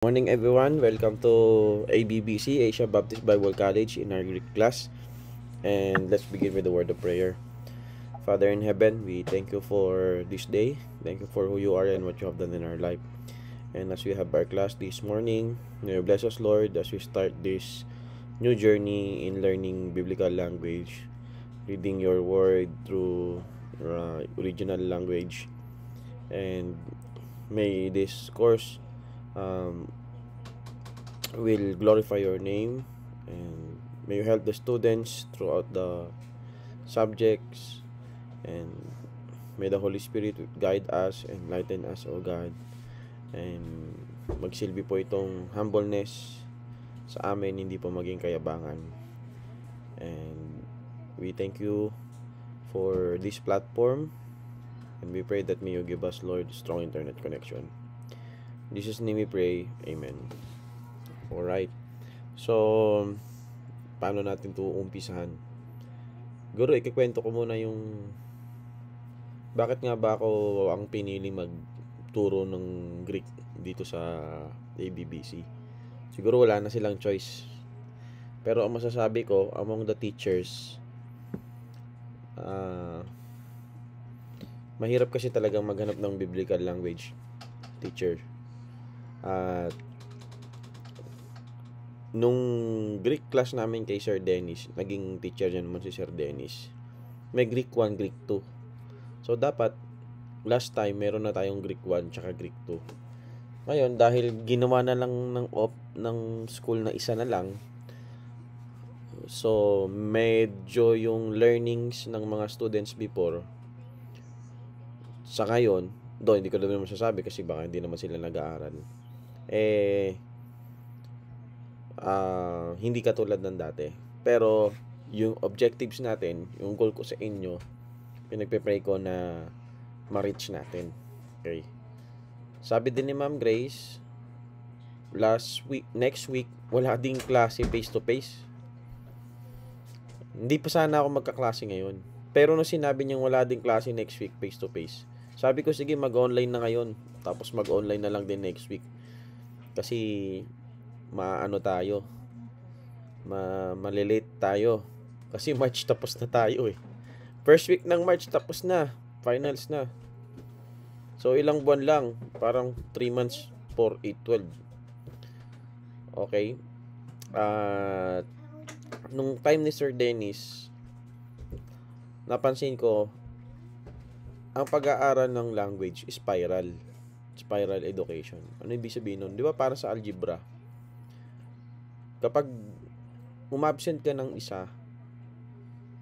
Morning everyone, welcome to ABBC, Asia Baptist Bible College in our Greek class. And let's begin with the word of prayer. Father in heaven, we thank you for this day. Thank you for who you are and what you have done in our life. And as we have our class this morning, may you bless us, Lord, as we start this new journey in learning biblical language, reading your word through original language. And may this course um, will glorify your name, and may you help the students throughout the subjects, and may the Holy Spirit guide us and enlighten us, O God, and magsilbi po itong humbleness sa amin, hindi po maging kayabangan. And we thank you for this platform, and we pray that may you give us, Lord, strong internet connection. In Jesus' name we pray, Amen. Alright, so paano natin ito umpisahan? Guro, ikikwento ko muna yung bakit nga ba ako ang pinili magturo ng Greek dito sa ABBC. Siguro wala na silang choice. Pero ang masasabi ko, among the teachers, mahirap kasi talagang maghanap ng biblical language teacher. At nung Greek class namin kay Sir Dennis, naging teacher niya naman si Sir Dennis. May Greek 1, Greek 2. So dapat last time meron na tayong Greek 1 tsaka Greek 2. Ngayon dahil ginawa na lang ng school na isa na lang, so medyo yung learnings ng mga students before sa ngayon, hindi ko naman masasabi kasi baka hindi naman sila nag-aaral. Hindi katulad ng dati. Pero yung objectives natin, yung goal ko sa inyo, pinagpe-pray ko na ma-reach natin. Okay. Sabi din ni Ma'am Grace, next week, wala ding klase face-to-face. Hindi pa sana ako magkaklase ngayon. Pero nung sinabi niyang wala ding klase next week face-to-face, sabi ko sige mag-online na ngayon. Tapos mag-online na lang din next week. Kasi malilate tayo. Kasi March tapos na tayo eh. First week ng March tapos na. Finals na. So ilang buwan lang. Parang 3 months, 4, 8, 12. Okay. Nung time ni Sir Dennis, napansin ko, ang pag-aaral ng language is spiral education. Ano ibig sabihin nun? Di ba para sa algebra? Kapag umabsent ka ng isa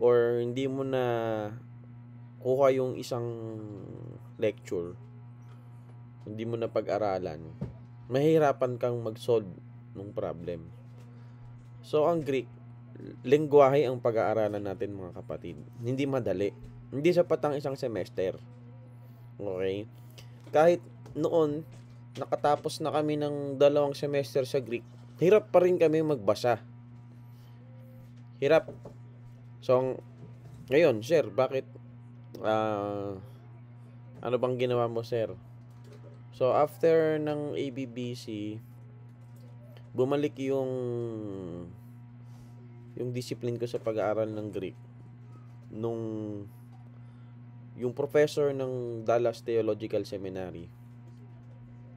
or hindi mo na kuha yung isang lecture, hindi mo na pag-aralan, mahihirapan kang mag-solve ng problem. So ang Greek, lengguwahe ang pag-aaralan natin mga kapatid. Hindi madali. Hindi sapat ang isang semester. Okay? Kahit noon, nakatapos na kami ng 2 semester sa Greek, hirap pa rin kami magbasa. Hirap. So, ngayon, sir, bakit? Ano bang ginawa mo, sir? So, after ng ABBC, bumalik yung discipline ko sa pag-aaral ng Greek. Yung professor ng Dallas Theological Seminary,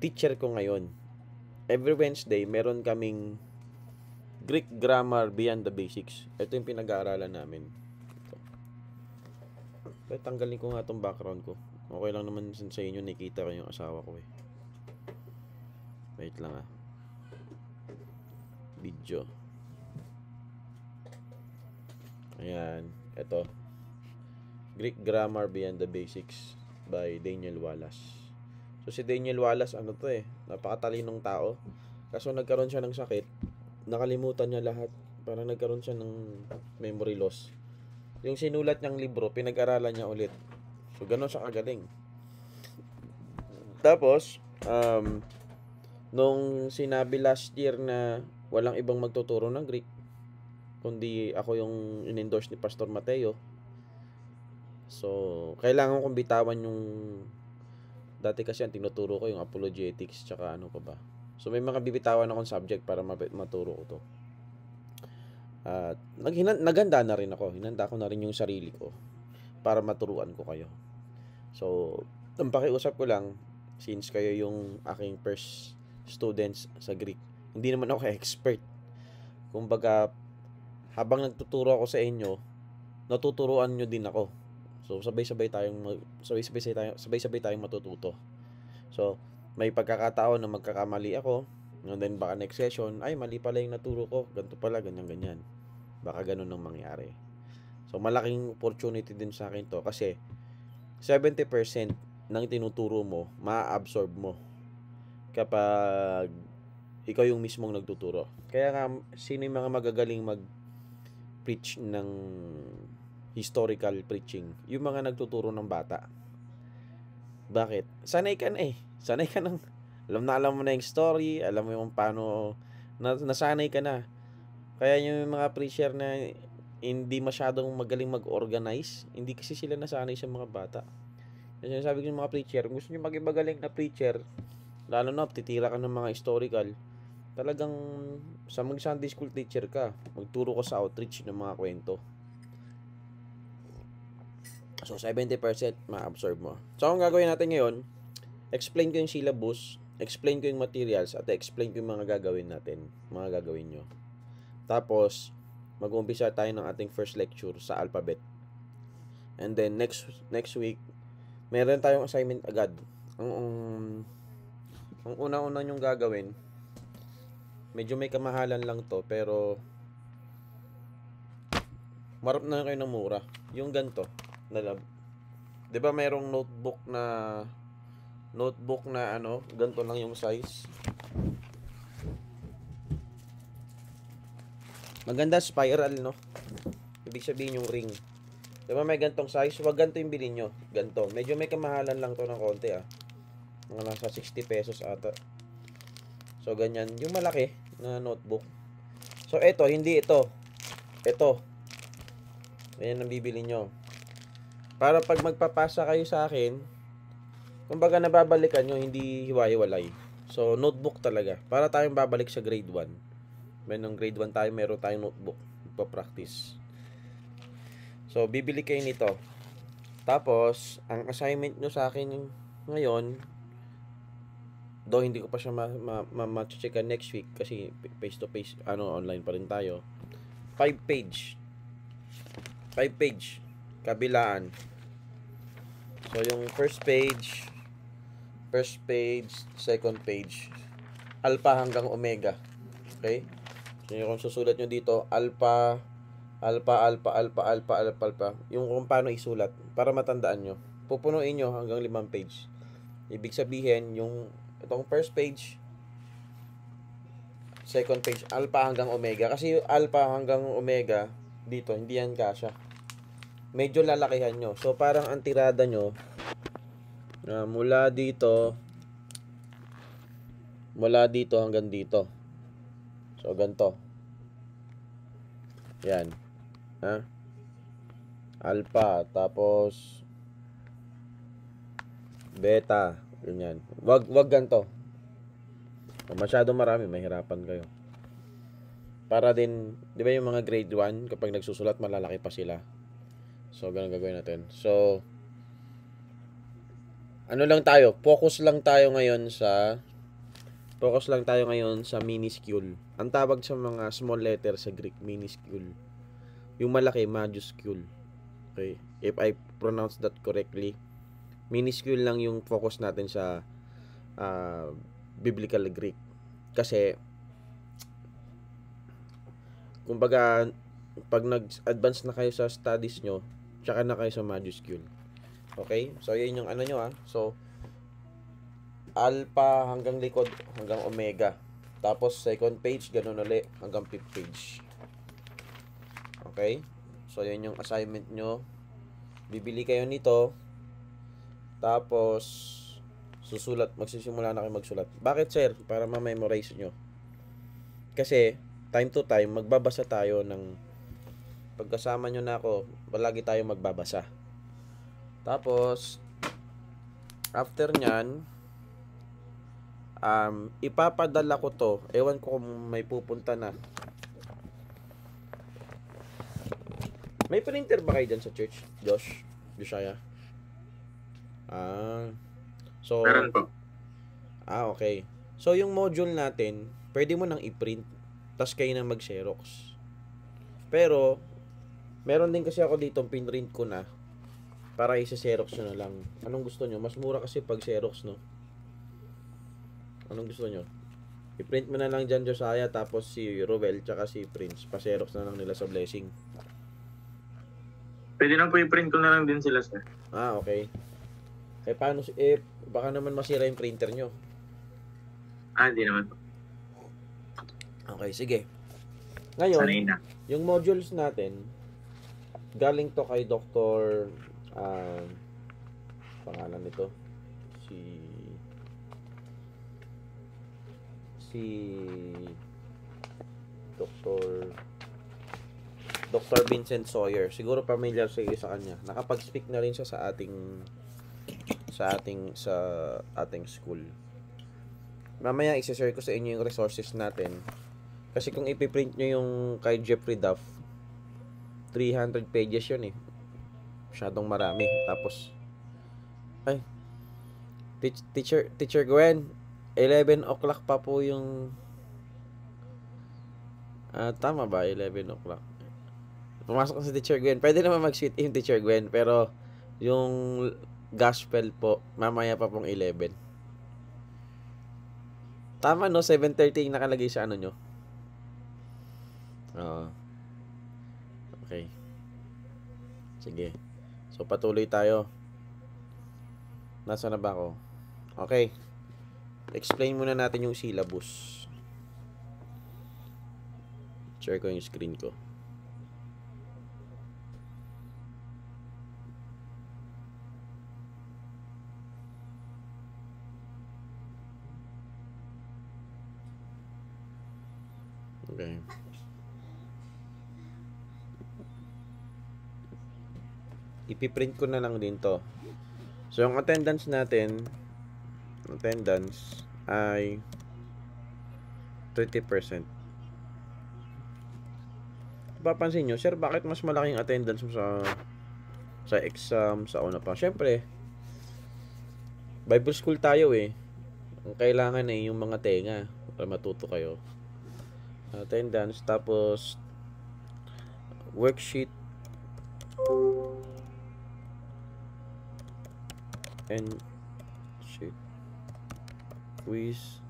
teacher ko ngayon. Every Wednesday, meron kaming Greek Grammar Beyond the Basics. Ito yung pinag-aaralan namin. Tanggalin ko nga itong background ko. Okay lang naman sa inyo, nakita ko yung asawa ko eh. Wait lang Video. Ayan. Ito. Greek Grammar Beyond the Basics by Daniel Wallace. So si Daniel Wallace, napakatalinong tao. Kaso nagkaroon siya ng sakit, nakalimutan niya lahat. Parang nagkaroon siya ng memory loss. Yung sinulat niyang libro, pinag-aralan niya ulit. So gano'n siya kagaling. Tapos, nung sinabi last year na walang ibang magtuturo ng Greek, kundi ako yung in-endorse ni Pastor Mateo. So, kailangan kong bitawan yung dati kasi ang tinuturo ko yung apologetics tsaka ano pa ba. So may mga bibitawan akong subject para maturo ko to. At naghanda na rin ako. Hinanda ko na rin yung sarili ko para maturuan ko kayo. So, ang pakiusap ko lang, since kayo yung aking first students sa Greek, hindi naman ako expert. Kumbaga, habang nagtuturo ako sa inyo, natuturuan nyo din ako. So, sabay-sabay tayong matututo. So, may pagkakataon na magkakamali ako, and then baka next session, ay mali pala yung naturo ko, ganito pala, ganyan. Baka ganun ang mangyari. So, malaking opportunity din sa akin to kasi 70% ng tinuturo mo, ma-absorb mo kapag ikaw yung mismong nagtuturo. Kaya nga, sino yung mga magagaling mag-preach ng historical preaching? Yung mga nagtuturo ng bata. Bakit? Sanay ka na eh. Sanay ka ng, alam mo na yung story, alam mo yung paano, nasanay ka na. Kaya yung mga preacher na hindi masyadong magaling mag-organize, hindi kasi sila nasanay sa mga bata. Kasi sabi ko yung mga preacher, gusto nyo maging magaling na preacher, lalo na titira ka ng mga historical, talagang sa mag-Sunday school teacher ka, magturo ka sa outreach ng mga kwento. So, 70% ma-absorb mo. So, ang gagawin natin ngayon, explain ko yung syllabus, explain ko yung materials, at explain ko yung mga gagawin natin, mga gagawin nyo. Tapos, mag-uumpisa tayo ng ating first lecture sa alphabet. And then, next week, meron tayong assignment agad. Ang una-una nyong gagawin, medyo may kamahalan lang to, pero marap na kayo ng mura. Yung ganito, na 'di ba mayroong notebook na ano, ganito lang yung size. Maganda spiral, no? Ibig sabihin yung ring. 'Di ba may gantong size? Wag ganito yung bilhin nyo. Ganito. Medyo may kamahalan lang to ng konti ah. Mga nasa 60 pesos ata. So ganyan, yung malaki na notebook. So ito, hindi ito. Ito. Ayan ang bibili nyo. Para pag magpapasa kayo sa akin, kumbaga nababalikan nyo, hindi hiwa-hiwalay. So, notebook talaga. Para tayong babalik sa grade 1. Nung grade 1 tayo, meron tayong notebook. Magpa-practice. So, bibili kayo nito. Tapos, ang assignment nyo sa akin ngayon, do hindi ko pa siya ma-checkan next week kasi face-to-face, online pa rin tayo. 5 page. Kabilaan. So, yung first page, second page, alpha hanggang omega. Okay? So, yung kung susulat nyo dito, alpha. Yung kung paano isulat, para matandaan nyo. Pupunuin nyo hanggang 5 page. Ibig sabihin, itong first page, second page, alpha hanggang omega. Kasi yung alpha hanggang omega, dito, hindi yan kasya. Medyo lalakihan nyo. So, parang ang tirada nyo, mula dito hanggang dito. So, ganito. Yan. Alpha, tapos beta, ganyan. Wag ganito. Masyado marami, mahirapan kayo. Para din, di ba yung mga grade 1, kapag nagsusulat, malalaki pa sila. So, ganun gagawin natin. So, focus lang tayo ngayon sa minuscule. Ang tawag sa mga small letter sa Greek, minuscule. Yung malaki, majuscule. Okay? If I pronounce that correctly, minuscule lang yung focus natin sa biblical Greek. Kasi, kumbaga, pag nag-advance na kayo sa studies nyo, tsaka na kayo sa majuscule. Okay? So, yun yung nyo So, alpha hanggang likod, hanggang omega. Tapos, second page, ganun ulit, hanggang 5th page. Okay? So, yun yung assignment nyo. Bibili kayo nito. Tapos, magsisimula na kayo magsulat. Bakit, sir? Para ma-memorize nyo. Kasi, time to time, magbabasa tayo ng pagkasama nyo na ako, palagi tayo magbabasa. Tapos, after nyan, Ipapadala ko to. Ewan ko kung may pupunta na. May printer ba kayo dyan sa church, Josh? Joshaya? So, Meron po. Okay. So, yung module natin, pwede mo nang i-print, tas kayo nang mag-xerox. Pero, meron din kasi ako dito, pinrint ko na, para isa-xerox nyo na lang. Anong gusto nyo? Mas mura kasi pag xerox, no? Anong gusto nyo? I-print mo na lang dyan, Josiah, tapos si Rovel, tsaka si Prince. Pa-xerox na lang nila sa Blessing. Pwede lang po i-print ko na lang din sila, sir. Okay. Paano, baka naman masira yung printer nyo. Di naman po. Okay, sige. Ngayon, Sanay na. yung modules natin, galing to kay Dr. Pangalan nito, si Dr. Vincent Sawyer. Siguro familiar sa kanya. Nakapag-speak na rin siya sa ating school. Mamaya i-share ko sa inyo yung resources natin. Kasi kung ipiprint nyo yung kay Jeffrey Duff, 300 pages yun eh. Masyadong marami. Tapos, Teacher Gwen, 11 o'clock pa po yung tama ba? 11 o'clock. Pumasok si Teacher Gwen. Pwede naman mag-sweet in Teacher Gwen, pero yung gospel po, mamaya pa pong 11. Tama, no? 7:30 yung nakalagay sa ano nyo. Okay. Sige. So, patuloy tayo. Nasaan na ba ako? Okay. Explain muna natin yung syllabus. Share ko yung screen ko. Okay. Ipiprint ko na lang din to. So, yung attendance natin, ay 30%. Papansin nyo, sir, bakit mas malaking attendance mo sa exam, sa una pa? Syempre, Bible school tayo eh. Ang kailangan yung mga tenga para matuto kayo. Attendance, tapos worksheet and sheet, quiz,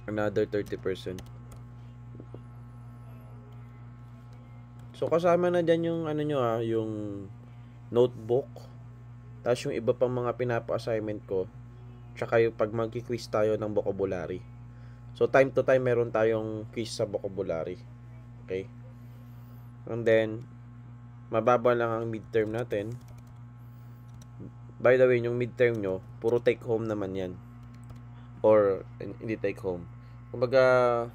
another 30%. So kasama na dyan yung ano nyo yung notebook, tapos yung iba pang mga pinapa-assignment ko, tsaka yung pag magki-quiz tayo ng vocabulary. So time to time meron tayong quiz sa vocabulary. Okay? And then mababa lang ang midterm natin. By the way, yung midterm nyo, puro take home naman yan. Or hindi take home. Kumbaga,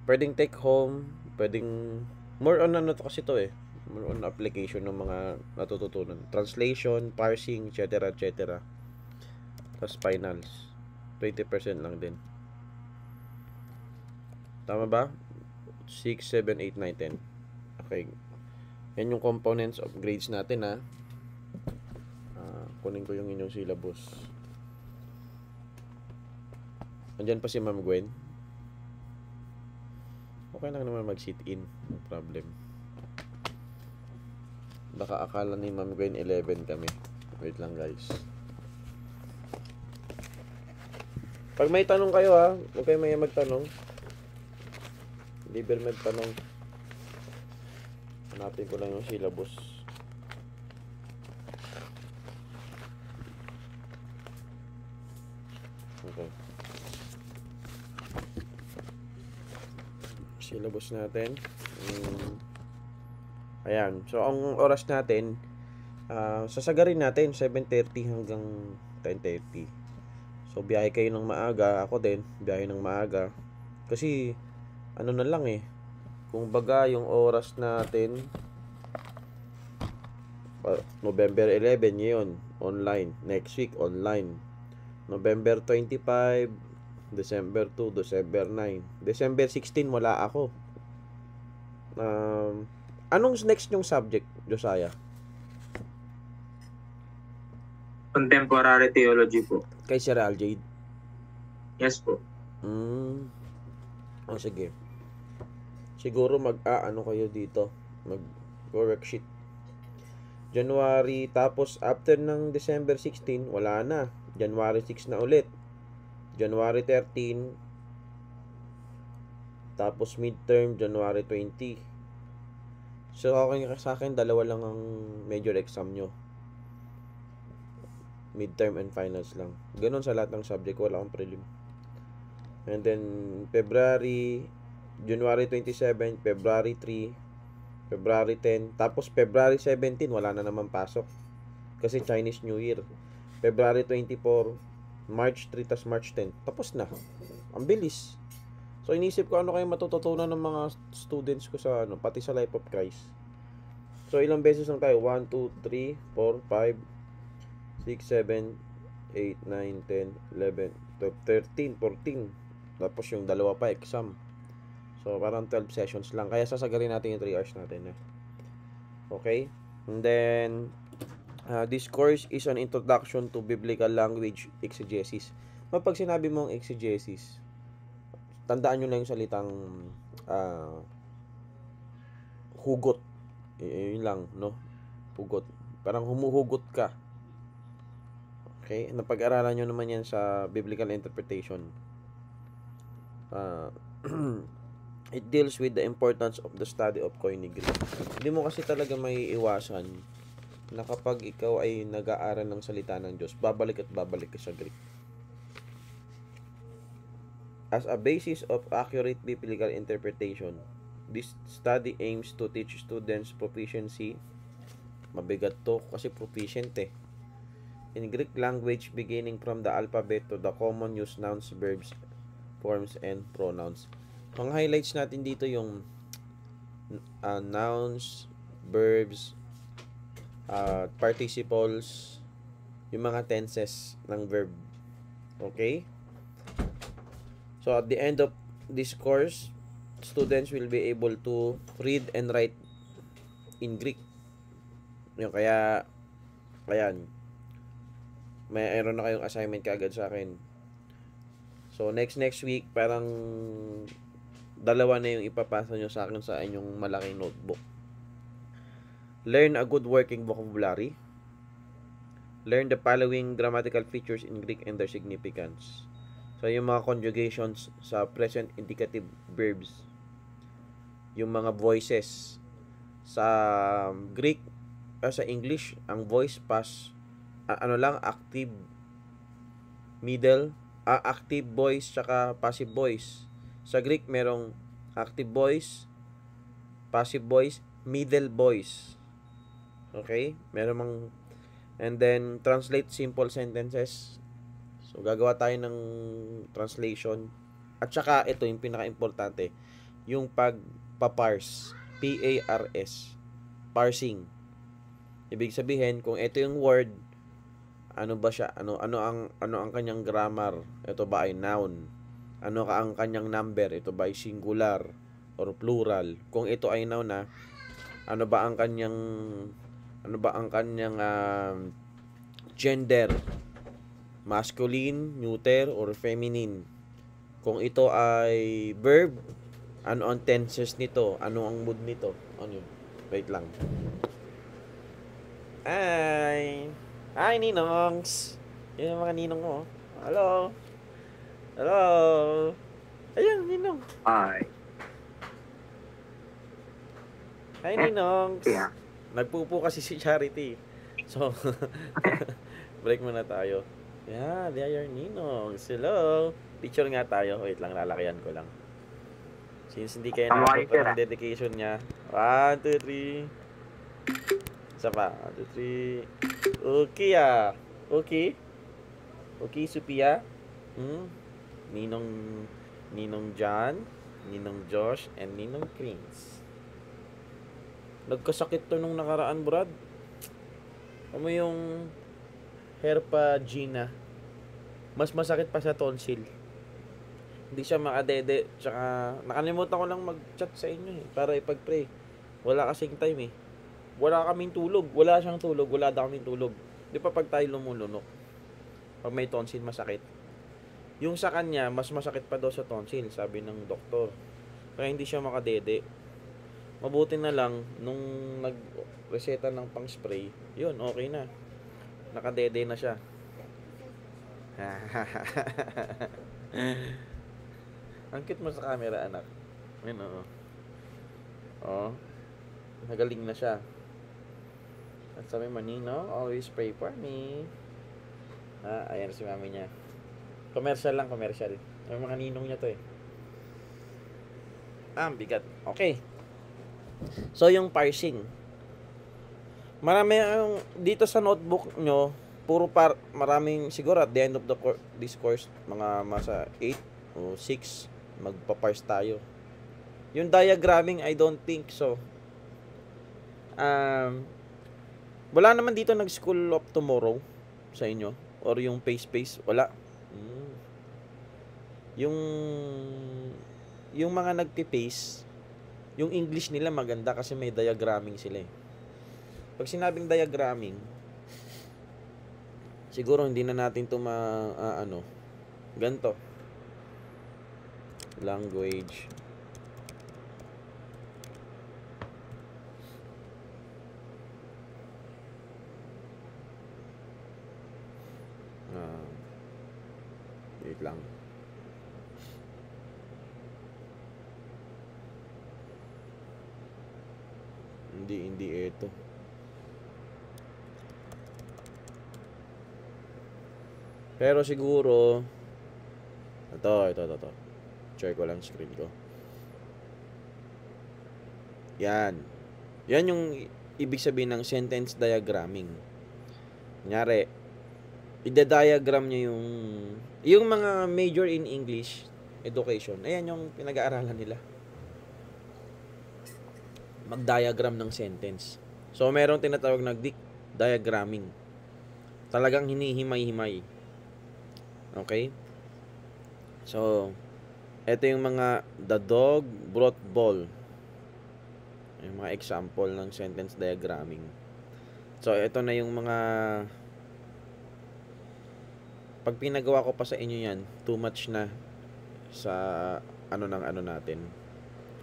pwedeng take home, pwedeng more on ano to kasi to eh. More on application ng mga natututunan. Translation, parsing, etc. etc. Tapos finals. 20% lang din. Tama ba? 6, 7, 8, 9, 10. Okay. Yan yung components of grades natin ha. Kunin ko yung inyong syllabus. Andyan pa si Ma'am Gwen. Okay lang naman mag-sit in. No problem. Baka akala ni Ma'am Gwen 11 kami. Wait lang guys. Pag may tanong kayo ha, huwag kayo may magtanong. Liber magtanong. Hanapin ko lang yung syllabus. Okay. Syllabus natin. Ayan. So, ang oras natin, sasagarin natin 7:30 hanggang 10:30. So, biyahe kayo ng maaga. Ako din, biyahe ng maaga. Kasi, ano na lang eh. Kung baga, yung oras natin, November 11 ngayon, online. Next week, online. November 25, December 2, December 9. December 16, wala ako. Anong next yung subject, Josiah? Contemporary theology po. Kay Sir Aljade? Yes po. Sige. Siguro ano kayo dito? Mag-worksheet. January, tapos after ng December 16, wala na. January 6 na ulit. January 13, tapos midterm, January 20. So, sa akin, dalawa lang ang major exam nyo. Midterm and finals lang. Ganon sa lahat ng subject, wala akong prelim. And then, January 27, February 3, February 10, tapos February 17, wala na naman pasok. Kasi Chinese New Year. February 24, March 3, tas March 10. Tapos na. Ang bilis. So, inisip ko ano kayo matututunan ng mga students ko sa pati sa Life of Christ. So, ilang beses lang tayo? 1, 2, 3, 4, 5, 6, 7, 8, 9, 10, 11, 12, 13, 14. Tapos yung dalawa pa exam. So, parang 12 sessions lang. Kaya sasagarin natin yung 3 hours natin. Okay? And then, this course is an introduction to biblical language exegesis. Pag sinabi mong exegesis, tandaan nyo lang yung salitang hugot. Yun lang, no? Hugot. Parang humuhugot ka. Okay? Napag-aralan nyo naman yan sa biblical interpretation. It deals with the importance of the study of Koine Greek. Hindi mo kasi talaga may iwasan na kapag ikaw ay nag-aaral ng salita ng Diyos, babalik at babalik ka sa Greek. As a basis of accurate biblical interpretation, this study aims to teach students proficiency. Mabigat to kasi proficient in Greek language, beginning from the alphabet to the common use nouns, verbs, forms, and pronouns. Ang highlights natin dito yung nouns, verbs, participles, yung mga tenses ng verb. Okay? So, at the end of this course, students will be able to read and write in Greek. Yung kaya, ayan, mayroon na kayong assignment kaagad sa akin. So, next week, parang dalawa na yung ipapasa nyo sa akin sa inyong malaking notebook. Learn a good working vocabulary. Learn the following grammatical features in Greek and their significance. So, yung mga conjugations sa present indicative verbs. Yung mga voices. Sa Greek, sa English, ang voice past, active, middle, active voice, tsaka passive voice. Sa Greek, merong active voice, passive voice, middle voice. Okay? Meron and then, translate simple sentences. So, gagawa tayo ng translation. At saka, ito yung pinaka-importante. Yung pagpaparse. P-A-R-S. Parsing. Ibig sabihin, kung ito yung word, ano ba siya? Ano ang kanyang grammar? Ito ba ay noun? Ano ang kanyang number? Ito ba ay singular or plural? Kung ito ay noun ano ba ang kanyang gender? Masculine, neuter, or feminine? Kung ito ay verb, ano ang tenses nito? Ano ang mood nito? Ano yun? Wait lang. Hi, ninongs. Yan yung mga ninong mo. Hello. Hello. Ayun, ninong. Hi. Hi, ninongs. Yeah. Nagpupo kasi si Charity. So, break muna tayo. Yeah, they are your ninongs. Hello. Picture nga tayo. Wait lang, lalakayan ko lang. Since hindi kayo nakapot ng dedication niya. 1, 2, 3. Isa pa. 1, 2, 3. Okay Okay. Okay, Sophia. Ninong John, Ninong Josh, and Ninong Prince. Nagkasakit to nung nakaraan, Brad. Ano yung Herpagina, mas masakit pa sa tonsil. Hindi siya makadede. Tsaka, nakalimutan ko lang mag-chat sa inyo para ipag-pray. Wala kasing time Wala kaming tulog. Wala siyang tulog. Wala daw kaming tulog. Di pa pag tayo lumulunok, pag may tonsil masakit. Yung sa kanya, mas masakit pa daw sa tonsil, sabi ng doktor. Kaya hindi siya makadede. Mabuti na lang, nung nag-reseta ng pang-spray, yun, okay na. Nakadede na siya. Ang cute mo sa camera, anak. Ayun, oo. Oo. Nagaling na siya. At sabi, Manino, always pray for me. Ayan si mami niya. Commercial lang, commercial. May mga ninong niya to ang bigat. Okay. So, yung parsing. Marami yung dito sa notebook nyo, maraming, siguro at the end of this course, mga masa 8 o 6, magpa-parse tayo. Yung diagramming, I don't think so. Wala naman dito nag-school of tomorrow sa inyo? Or yung pace, wala. Yung mga nagpi-pace, yung English nila maganda kasi may diagramming sila Pag sinabing diagramming, siguro hindi na natin to ganito. Language. Wait lang. Hindi ito. Pero siguro ito. Share ko lang screen ko. Yan yung ibig sabihin ng sentence diagramming. Kunyari, ida-diagram niya yung mga major in English education. Ayan yung pinag-aaralan nila. Mag-diagram ng sentence. So, merong tinatawag na diagramming. Talagang hinihimay-himay. Okay? So, ito yung mga the dog brought ball. Yung mga example ng sentence diagramming. So, ito na yung mga pag pinagawa ko pa sa inyo yan, too much na sa ano natin.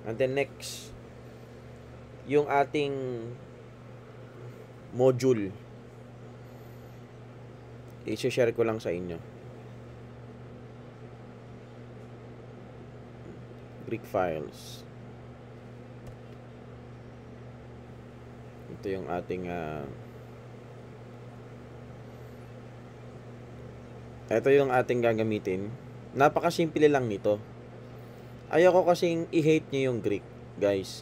And then next, yung ating module. I-share ko lang sa inyo. Greek files. Ito yung ating ito yung ating gagamitin. Napakasimple lang nito. Ayoko kasing i-hate nyo yung Greek, guys.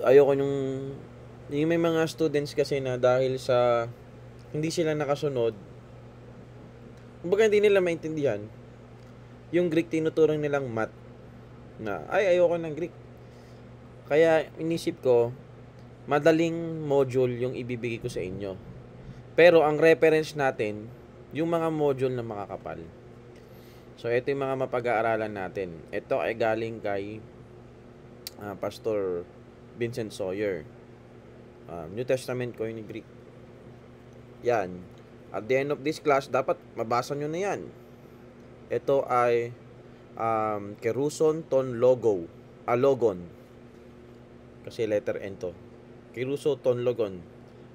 Ayoko yung may mga students kasi na dahil sa hindi sila nakasunod, kumbaga hindi nila maintindihan yung Greek, tinuturong nilang math na ayoko ng Greek. Kaya inisip ko madaling module yung ibibigay ko sa inyo, pero ang reference natin yung mga module na makakapal. So ito yung mga mapag-aaralan natin. Ito ay galing kay Pastor Vincent Sawyer. New Testament ko yung Greek. Yan. At the end of this class, dapat mabasa nyo na yan. Ito ay Keruson ton logo. Logon. Kasi letter N to. Keruso ton logon.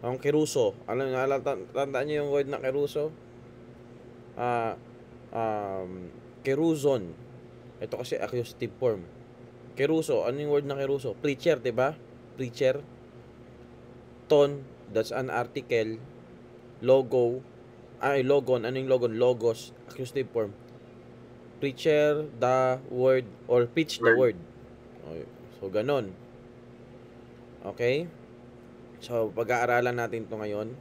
Ang Keruso. Tandaan nyo yung word na Keruso? Keruzon. Ito kasi accusative form. Keruso. Ano yung word na Keruso? Preacher, diba? Preacher. Ton, that's an article. Logo. Logon. Ano yung logon? Logos. Accusative form. Preacher the word or preach the word. So, ganon. Okay? So, pag-aaralan natin ito ngayon.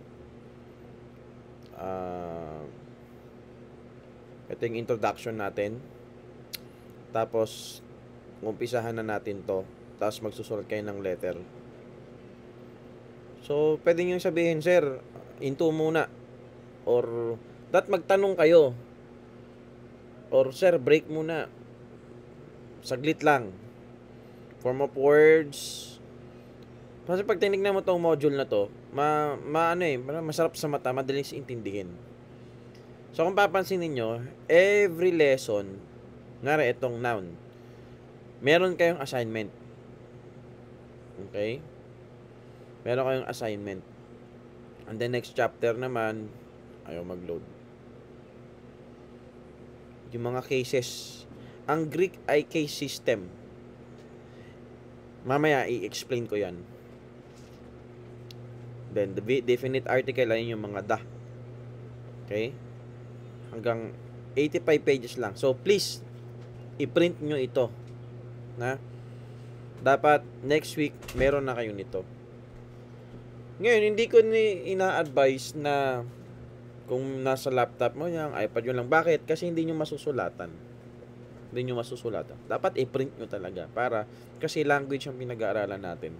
Ito yung introduction natin. Tapos, umpisahan na natin to. Tapos, magsusulat kayo ng letter. So, pwede nyo sabihin, sir, into muna. Or, magtanong kayo. Or, sir, break muna. Saglit lang. Form of words. Kasi pag tinignan mo tong module na to, masarap sa mata, madaling intindihin. So, kung papansin niyo, every lesson, ngari itong noun, meron kayong assignment. Okay? Meron kayong assignment. And the next chapter naman, ayaw mag-load. Yung mga cases. Ang Greek ay case system. Mamaya, i-explain ko yan. Then, the definite article ay yung mga da. Okay? Hanggang 85 pages lang. So, please, i-print nyo ito. Na? Dapat, next week, meron na kayo nito. Ngayon, hindi ko ina-advise na kung nasa laptop mo yung iPad yun lang. Bakit? Kasi hindi nyo masusulatan. Hindi nyo masusulatan. Dapat i-print nyo talaga. Kasi language ang pinag-aaralan natin.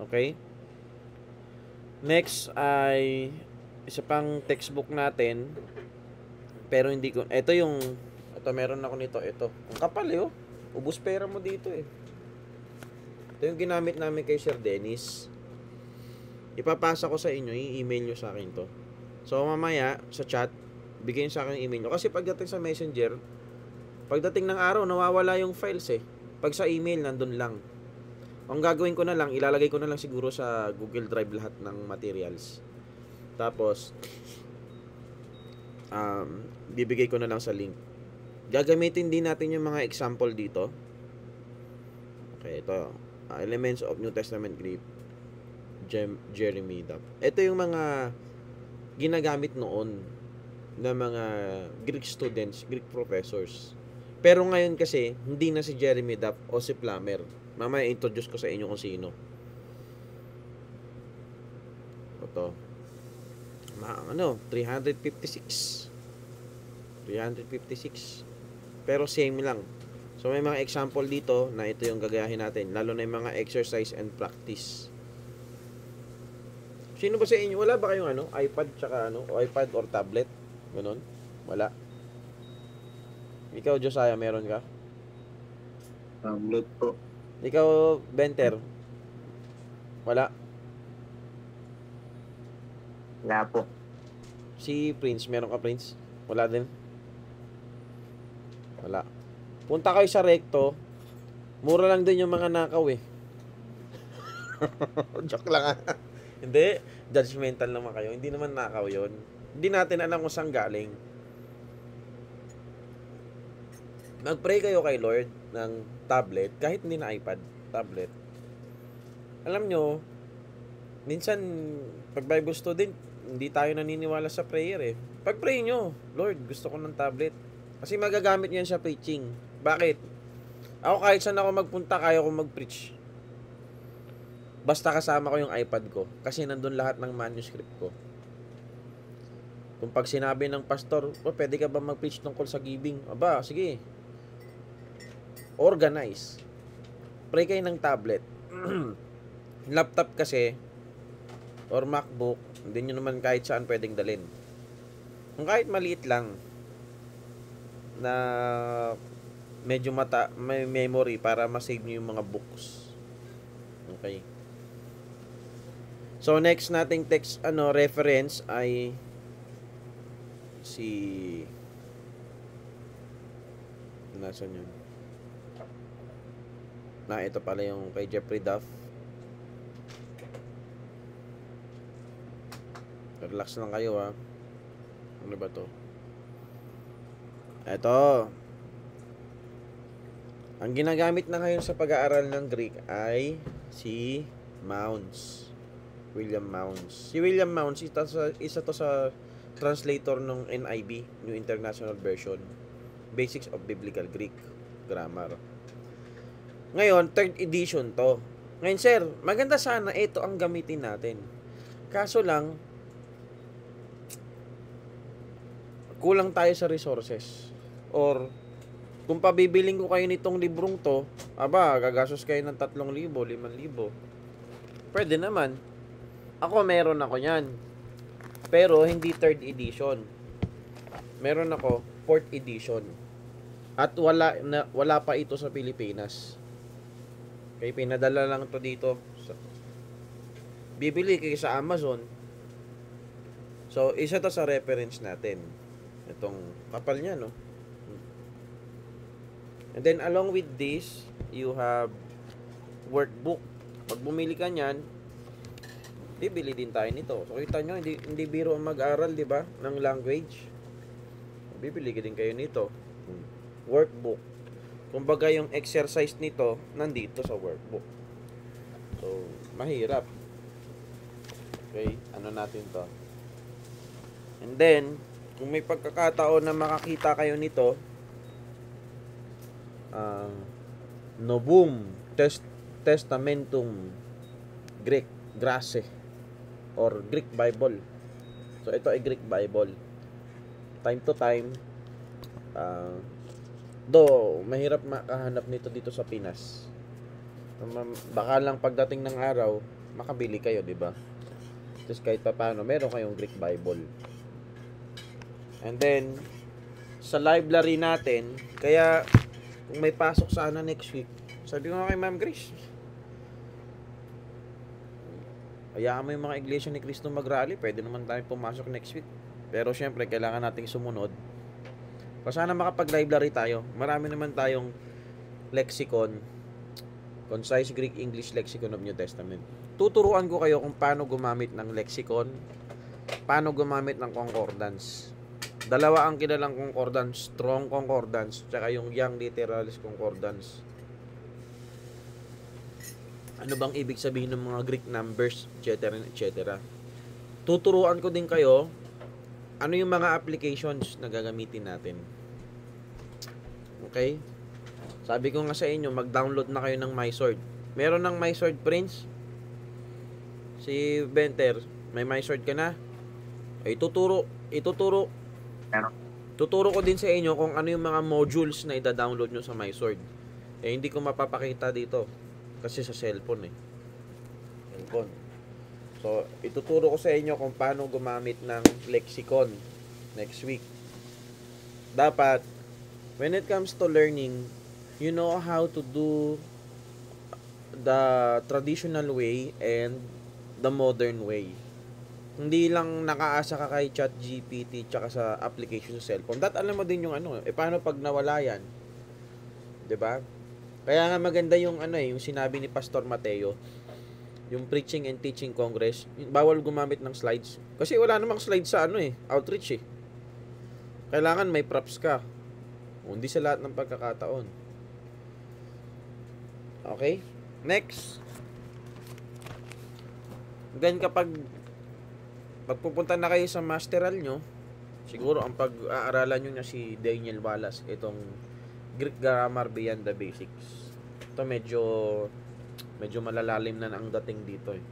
Okay? Next ay isa pang textbook natin. Pero hindi ko... Ito meron ako nito. Ito. Ang kapal oh. Ubus pera mo dito eh. Ito yung ginamit namin kay Sir Dennis. Ipapasa ko sa inyo. I-email nyo sa akin to. So mamaya sa chat, bigyan sa akin yung email nyo. Kasi pagdating sa messenger, pagdating ng araw, nawawala yung files eh. Pag sa email, nandun lang. Ang gagawin ko na lang, ilalagay ko na lang siguro sa Google Drive lahat ng materials. Tapos, bibigay ko na lang sa link. Gagamitin din natin yung mga example dito. Okay, ito. Elements of New Testament Greek. Jeremy Duff. Ito yung mga ginagamit noon ng mga Greek students, Greek professors. Pero ngayon kasi, hindi na si Jeremy Duff o si Plummer. Mamaya introduce ko sa inyo kung sino. Ito. 356. Pero same lang. So may mga example dito na ito yung gagayahin natin. Lalo na yung mga exercise and practice. Sino ba sa inyo? Wala ba kayong iPad tsaka iPad or tablet? Ganun? Wala. Ikaw, Josiah, meron ka? Tablet po. Ikaw, Benter? Wala. Wala po. Si Prince, meron ka, Prince? Wala din? Wala. Punta kayo sa Recto. Mura lang din yung mga nakaw eh. Joke lang Hindi. Judgmental naman kayo. Hindi naman nakaw yun. Hindi natin alam kung saan galing. Mag-pray kayo kay Lord ng tablet, kahit hindi na iPad, tablet. Alam nyo, minsan, pag Bible student, hindi tayo naniniwala sa prayer eh. Pag-pray nyo, Lord, gusto ko ng tablet. Kasi magagamit yan sa preaching. Bakit? Ako kahit saan ako magpunta, kaya ko mag-preach. Basta kasama ko yung iPad ko. Kasi nandun lahat ng manuscript ko. Kung pag sinabi ng pastor, pwede ka ba mag-preach tungkol sa giving? Aba, sige. Organize. Pray kayo ng tablet. Laptop kasi, or MacBook, hindi nyo naman kahit saan pwedeng dalhin. Kung kahit maliit lang, na medyo may memory para ma-save nyo yung mga books. Okay. So, next nating text, reference ay nasan yun? Ito pala yung kay Jeffrey Duff. Relax lang kayo ha. Ano ba to? Ito. Ang ginagamit na ngayon sa pag-aaral ng Greek ay si Mounce. William Mounce. Si William Mounce, isa to sa translator ng NIV, New International Version. Basics of Biblical Greek Grammar. Ngayon, 3rd edition to. Ngayon, sir, maganda sana ito ang gamitin natin. Kaso lang, kulang tayo sa resources. Or, kung pabibiling ko kayo nitong librong to, gagastos kayo ng 3,000, 5,000. Pwede naman. Ako meron ako yan. Pero hindi 3rd edition. Meron ako 4th edition. At wala pa ito sa Pilipinas. Okay, pinadala lang to dito. Bibili kayo sa Amazon. So, isa to sa reference natin. Itong kapal niya, no? And then, along with this, you have workbook. Pag bumili ka niyan, bibili din tayo nito. So, kita nyo, hindi biro ang mag-aral, di ba? Ng language. Bibili ka din kayo nito. Workbook. Kumbaga, yung exercise nito, nandito sa workbook. So, mahirap. Okay, ano natin to? And then, kung may pagkakataon na makakita kayo nito, Novum Testamentum Grace or Greek Bible. So, ito ay Greek Bible. Time to time, though, mahirap makahanap nito dito sa Pinas. Baka lang pagdating ng araw, makabili kayo, di ba? Tapos kahit pa paano, meron kayong Greek Bible. And then, sa library natin, kaya kung may pasok sana next week, sabi ko nga kay Ma'am Grace, hayaan mo yung mga iglesia ni Cristo mag-rally, pwede naman tayo pumasok next week. Pero syempre, kailangan nating sumunod. So, sana makapag-library tayo. Marami naman tayong lexicon, Concise Greek English Lexicon of New Testament. Tuturuan ko kayo kung paano gumamit ng lexicon, paano gumamit ng concordance. Dalawa ang kilalang concordance, Strong Concordance, tsaka yung Young Literalist Concordance. Ano bang ibig sabihin ng mga Greek numbers, etc., etc. Tuturuan ko din kayo ano yung mga applications na gagamitin natin. Okay? Sabi ko nga sa inyo, mag-download na kayo ng MySword. Meron ng MySword, Prince? Si Benter, may MySword ka na? Ay, tuturo ko din sa inyo kung ano yung mga modules na ida-download nyo sa MySword. Eh, hindi ko mapapakita dito. Kasi sa cellphone eh. Cellphone. So, ituturo ko sa inyo kung paano gumamit ng lexicon next week. Dapat, when it comes to learning, you know how to do the traditional way and the modern way. Hindi lang nakaasa ka kay ChatGPT tsaka sa application sa cellphone. Alam mo din yung ano, paano pag nawala yan? 'Di ba? Kaya nga maganda yung yung sinabi ni Pastor Mateo, yung Preaching and Teaching Congress, bawal gumamit ng slides. Kasi wala namang slides sa outreach eh. Kailangan may props ka. Hindi sa lahat ng pagkakataon. Okay? Next. Then kapag magpupunta na kayo sa masteral nyo, siguro ang pag-aaralan nyo na si Daniel Wallace, itong Greek Grammar Beyond the Basics. Ito medyo malalalim na ang dating dito eh.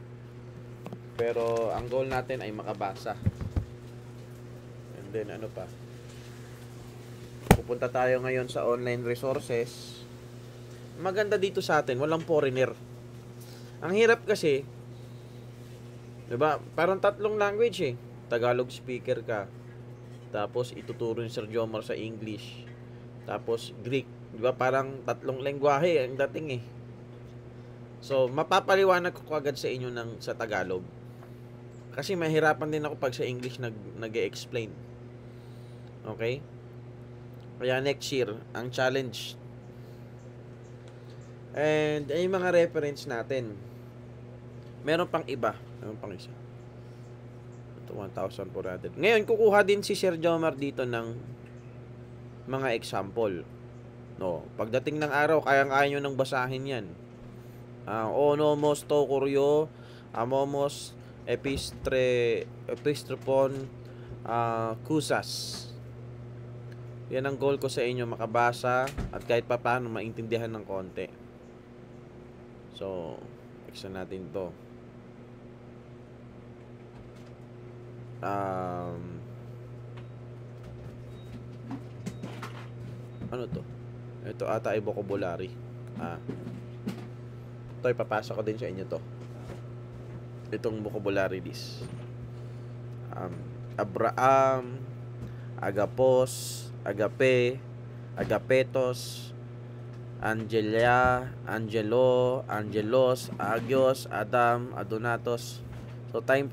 Pero ang goal natin ay makabasa. And then ano pa? Pupunta tayo ngayon sa online resources. Maganda dito sa atin, walang foreigner. Ang hirap kasi, 'di ba? Parang tatlong language eh. Tagalog speaker ka. Tapos ituturo ni Sir Jomar sa English. Tapos Greek, 'di ba? Parang tatlong lengguwahe ang dating eh. So, mapapaliwanag ko agad sa inyo sa Tagalog. Kasi mahirapan din ako pag sa English nag-e-explain. Okay? Kaya next year, ang challenge. And ay mga reference natin. Meron pang iba. Meron pang isa. Ito 1,400. Ngayon, kukuha din si Sir Jomar dito ng mga example. No, pagdating ng araw, kayang-kaya nyo nang basahin yan. Onomos tokuryo, amomos epistrepon kusas. Yan ang goal ko sa inyo, makabasa at kahit pa paano maintindihan ng konti. So, exam natin to. Ano to? Ito ata ay vocabulary. Ito ipapasa ko din sa inyo to. itong vocabulary list. Abraham, agapos, agape, agapetos, Angelia, Angelo, Angelos, Agios, Adam, Adonatos. So time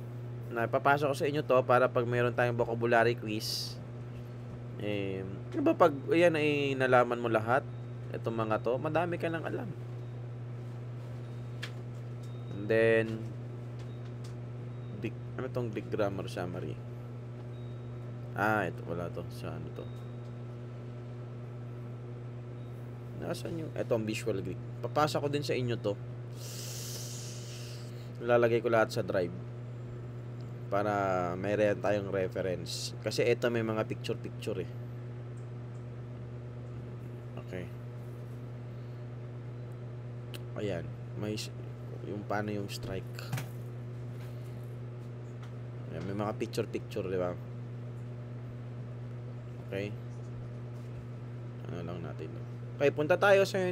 na papasok ko sa inyo to para pag mayroon tayong vocabulary quiz, ano ba pag yan ay nalaman mo lahat itong mga to, madami ka nang alam. And then ano tong Greek grammar summary? Ito wala to. Sa ano to? Nasaan yung etong visual Greek? Papasa ko din sa inyo to. Lalagay ko lahat sa drive para mayroon tayong reference. Kasi ito may mga picture eh. Okay. Ayan. May yung paano yung strike. Ayan, may mga picture, di ba? Okay. Ano lang natin. Okay, punta tayo sa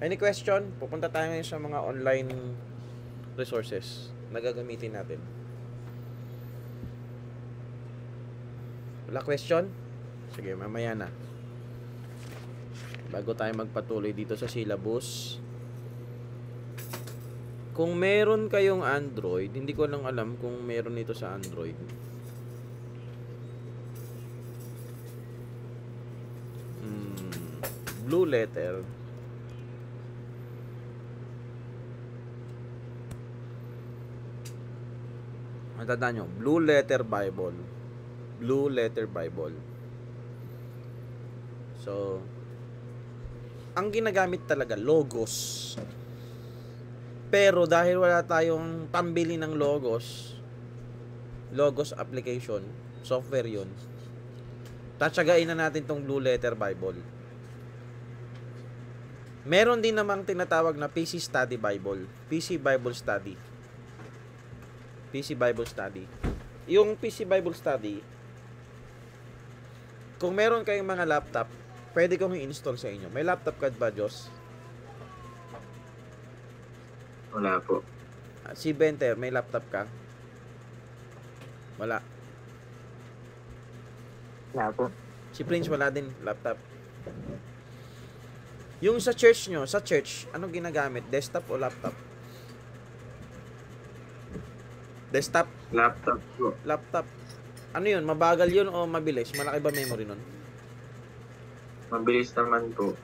any question? Pupunta tayo ngayon sa mga online resources na gagamitin natin. Wala question? Sige, mamaya na. Bago tayo magpatuloy dito sa syllabus. Kung meron kayong Android, hindi ko lang alam kung meron ito sa Android. Blue Letter. Matandaan nyo, Blue Letter Bible. Blue Letter Bible. So, ang ginagamit talaga, Logos. Pero dahil wala tayong pambili ng Logos application, software yun, tatsagain na natin tong Blue Letter Bible. Meron din namang tinatawag na PC Study Bible. PC Bible Study. PC Bible Study. Yung PC Bible Study, kung meron kayong mga laptop, pwede kong i-install sa inyo. May laptop ka ba, Diyos? Wala po. Si Benter, may laptop ka? Wala. Wala po. Si Prince, wala din laptop. Yung sa church nyo, anong ginagamit? Desktop o laptop? Desktop? Laptop po. Laptop. Ano yun? Mabagal yun o mabilis? Malaki ba memory nun? Mabilis naman po.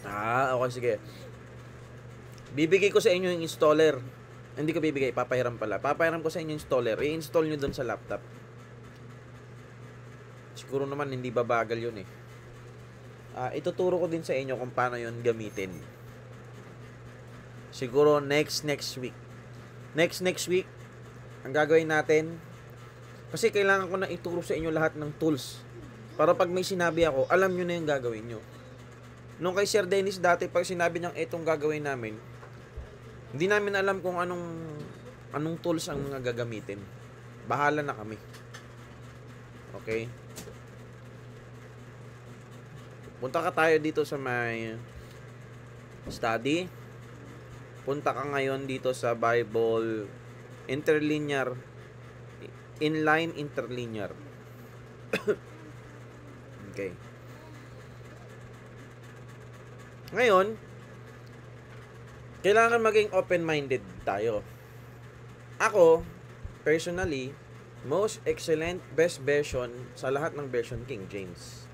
Okay, sige. Bibigay ko sa inyo yung installer. Hindi ko bibigay, papahiram pala. Papahiram ko sa inyo yung installer. I-install nyo dun sa laptop. Siguro naman hindi babagal yun eh. Ituturo ko din sa inyo kung paano yun gamitin. Siguro next week. Next week, ang gagawin natin, kasi kailangan ko na ituro sa inyo lahat ng tools. Para pag may sinabi ako, alam nyo na yung gagawin nyo. Nung kay Sir Dennis dati, pag sinabi niyang itong gagawin namin, hindi namin alam kung anong tools ang gagamitin. Bahala na kami. Okay? Punta ka tayo dito sa may study. Punta ka ngayon dito sa Bible interlinear, inline interlinear. Okay. Ngayon, kailangan maging open-minded tayo. Ako, personally, most excellent, best version sa lahat ng version King James.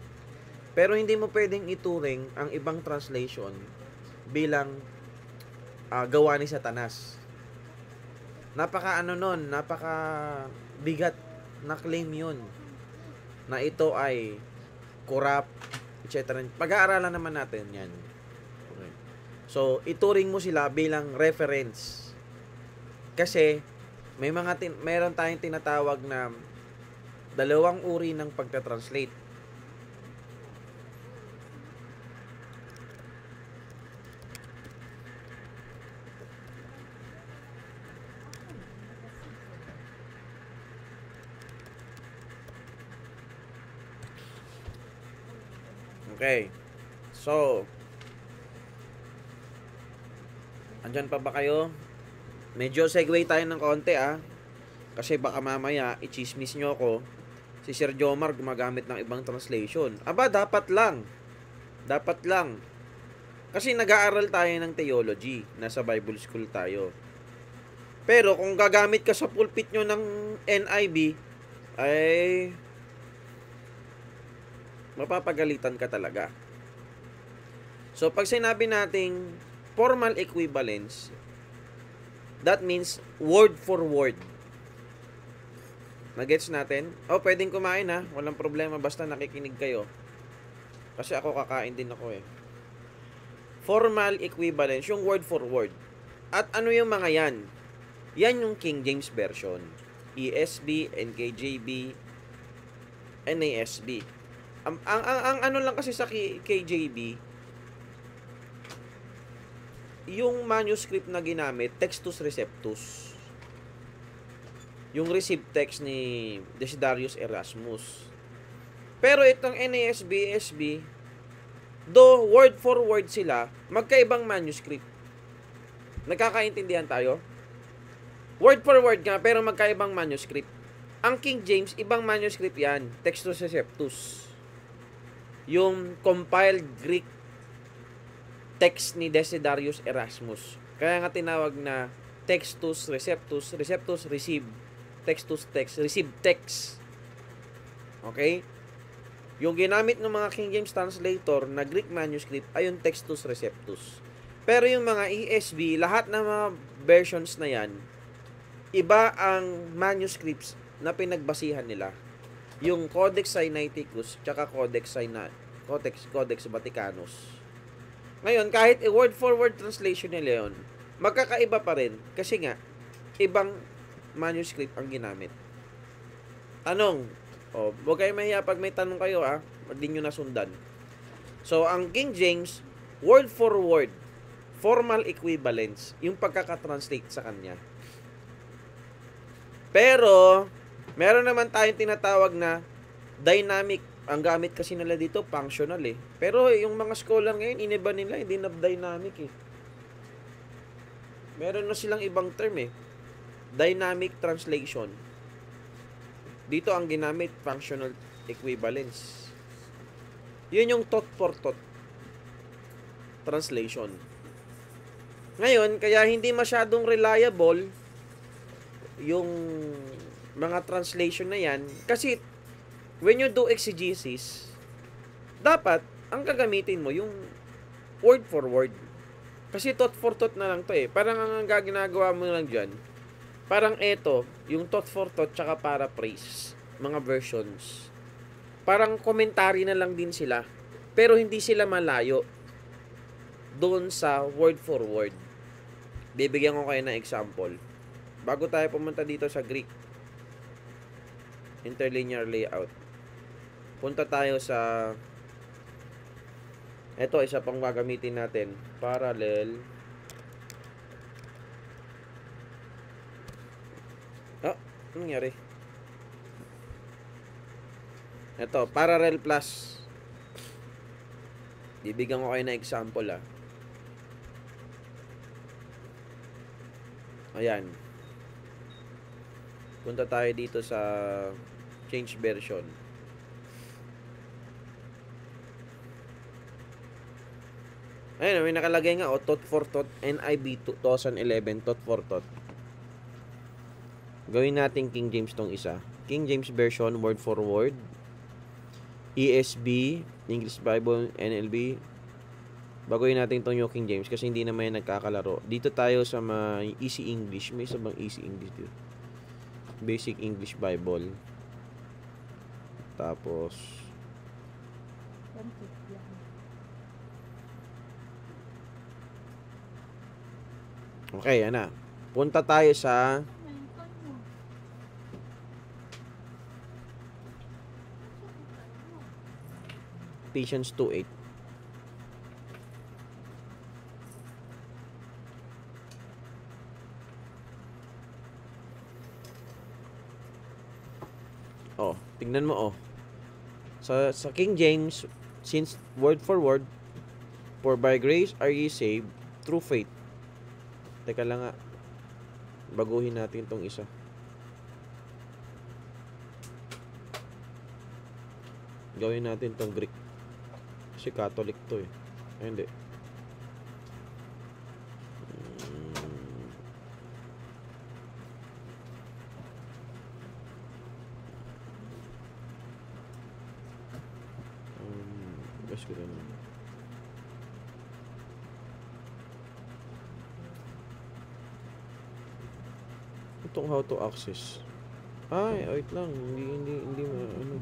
Pero hindi mo pwedeng ituring ang ibang translation bilang gawa ni Satanas. Napaka bigat na claim yun. Na ito ay corrupt, etc. Pag-aaralan naman natin yan. Okay. So, ituring mo sila bilang reference. Kasi, mayroon tayong tinatawag na dalawang uri ng pagta-translate. Okay. So, andyan pa ba kayo? Medyo segue tayo ng konti kasi baka mamaya i-chismis nyo ako. Si Sir Jomar gumagamit ng ibang translation. Aba, dapat lang. Dapat lang. Kasi nag-aaral tayo ng theology. Nasa Bible school tayo. Pero kung gagamit ka sa pulpit nyo ng NIV, ay mapapagalitan ka talaga. So, pag sinabi nating formal equivalence, that means word for word. Nagets natin? Pwedeng kumain walang problema basta nakikinig kayo. Kasi ako kakain din ako Formal equivalence, yung word for word. At ano yung mga yan? Yan yung King James Version. ESV, NKJV, NASB. Ang ano lang kasi sa KJV, yung manuscript na ginamit, Textus Receptus. Yung received text ni Desiderius Erasmus. Pero itong NASB, SB, though word for word sila, magkaibang manuscript. Nagkakaintindihan tayo? Word for word nga, pero magkaibang manuscript. Ang King James, ibang manuscript yan. Textus Receptus. Yung compiled Greek text ni Desiderius Erasmus. Kaya nga tinawag na Textus Receptus. Receptus, receive. Textus, text. Receive text. Okay? Yung ginamit ng mga King James translator na Greek manuscript ay yung Textus Receptus. Pero yung mga ESV, lahat ng mga versions na yan, iba ang manuscripts na pinagbasihan nila. Yung Codex Sinaiticus tsaka Codex Vaticanus. Ngayon, kahit word for word translation nila yun, magkakaiba pa rin kasi nga, ibang manuscript ang ginamit. Tanong, huwag kayo mahiya pag may tanong kayo hindi nyo nasundan. So, ang King James, word for word, formal equivalence, yung pagkakatranslate sa kanya. Pero, meron naman tayong tinatawag na dynamic. Ang gamit kasi nila dito, functional Pero yung mga scholar ngayon, iniba nila, hindi na dynamic Meron na silang ibang term Dynamic translation. Dito ang ginamit, functional equivalence. Yun yung thought for thought translation. Ngayon, kaya hindi masyadong reliable yung mga translation na yan. Kasi, when you do exegesis, dapat, ang gagamitin mo, yung word for word. Kasi thought for thought na lang to Parang ang ginagawa mo lang dyan, parang eto, yung thought for thought tsaka paraphrase, mga versions. Parang commentary na lang din sila. Pero hindi sila malayo doon sa word for word. Bibigyan ko kayo ng example. Bago tayo pumunta dito sa Greek interlinear layout, punta tayo sa isa pang gagamitin natin, parallel Anong nangyari? Ito, parallel plus. Bibigyan ko kayo ng example Ayan. Punta tayo dito sa change version. Ayun, may nakalagay nga thought for thought, NIV 2011, thought for thought. Gawin natin King James tong isa. King James Version, word for word. ESB, English Bible, NLB. Baguhin natin tong yung King James kasi hindi naman yan nagkakalaro. Dito tayo sa Easy English. May isa bang Easy English dito? Basic English Bible. Tapos okay, yan Punta tayo sa Ephesians 2:8. Tingnan mo sa King James, since word for word, for by grace are ye saved through faith. Teka lang Baguhin natin tong isa. Gawin natin tong Greek. Kasi Catholic to eh. Ay, hindi. Guys ko rin. Itong how to access. Ay, wait lang. Hindi ano.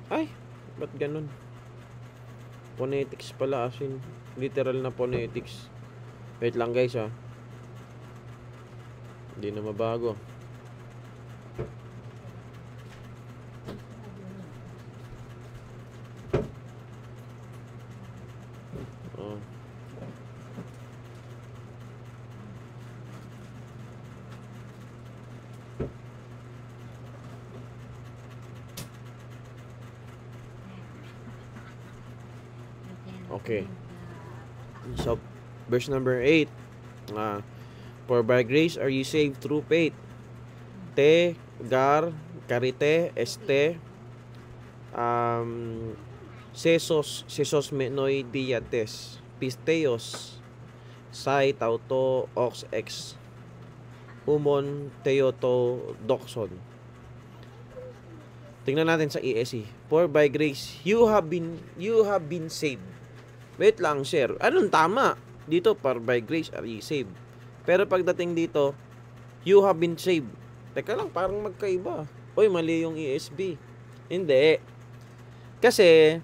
Ay, ba't ganun? Phonetics pala, as in literal na phonetics. Wait lang guys ha. Hindi na mabago. Oh. Okay. So, verse number 8. For by grace are you saved through faith. Te, gar, karite, este, sesos menoi diates, pisteos, sai tauto ox ex, humon teoto doxon. Tingnan natin sa ESC. For by grace you have been saved. Wait lang, sir. Anong tama? Dito, for by grace are ye saved. Pero pagdating dito, you have been saved. Teka lang, parang magkaiba. Uy, mali yung ESB. Hindi. Kasi,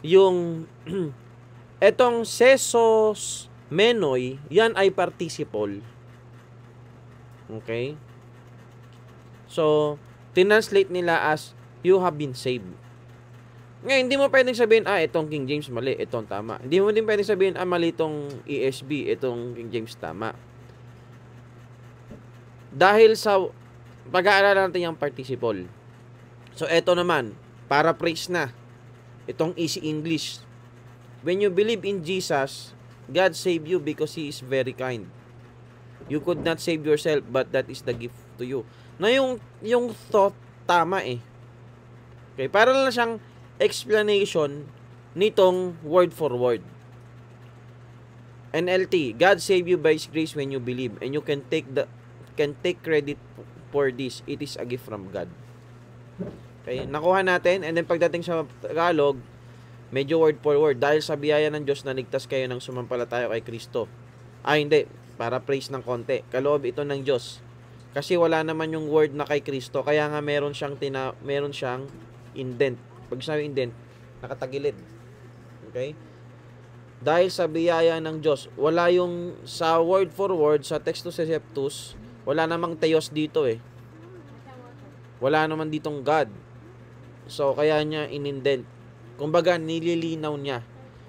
yung etong sesos menoy, yan ay participle. Okay? So, tinranslate nila as, you have been saved. Ngayon, hindi mo pwedeng sabihin, itong King James mali, itong tama. Hindi mo din pwedeng sabihin, mali itong ESB, itong King James tama. Dahil sa pag-aaralan natin yung participle. So, eto naman, paraphrase na. Itong easy English. When you believe in Jesus, God save you because He is very kind. You could not save yourself, but that is the gift to you. Na yung thought, tama eh. Okay, para lang siyang explanation nitong word for word. NLT, God save you by His grace when you believe, and you can take credit for this. It is a gift from God. Okay, nakuha natin, and then pagdating sa Tagalog, medyo word for word, dahil sa biyaya ng Diyos na ligtas kayo ng sumampalataya kay Kristo. Hindi, para praise ng konti. Kaloob ito ng Diyos. Kasi wala naman yung word na kay Kristo, kaya nga meron siyang indent. Pag sabi indent, nakatagilid. Okay? Dahil sa biyaya ng Diyos, wala yung sa word for word, sa Textus Receptus, wala namang theos dito eh. Wala naman ditong God. So, kaya niya inindent. Kumbaga, nililinaw niya.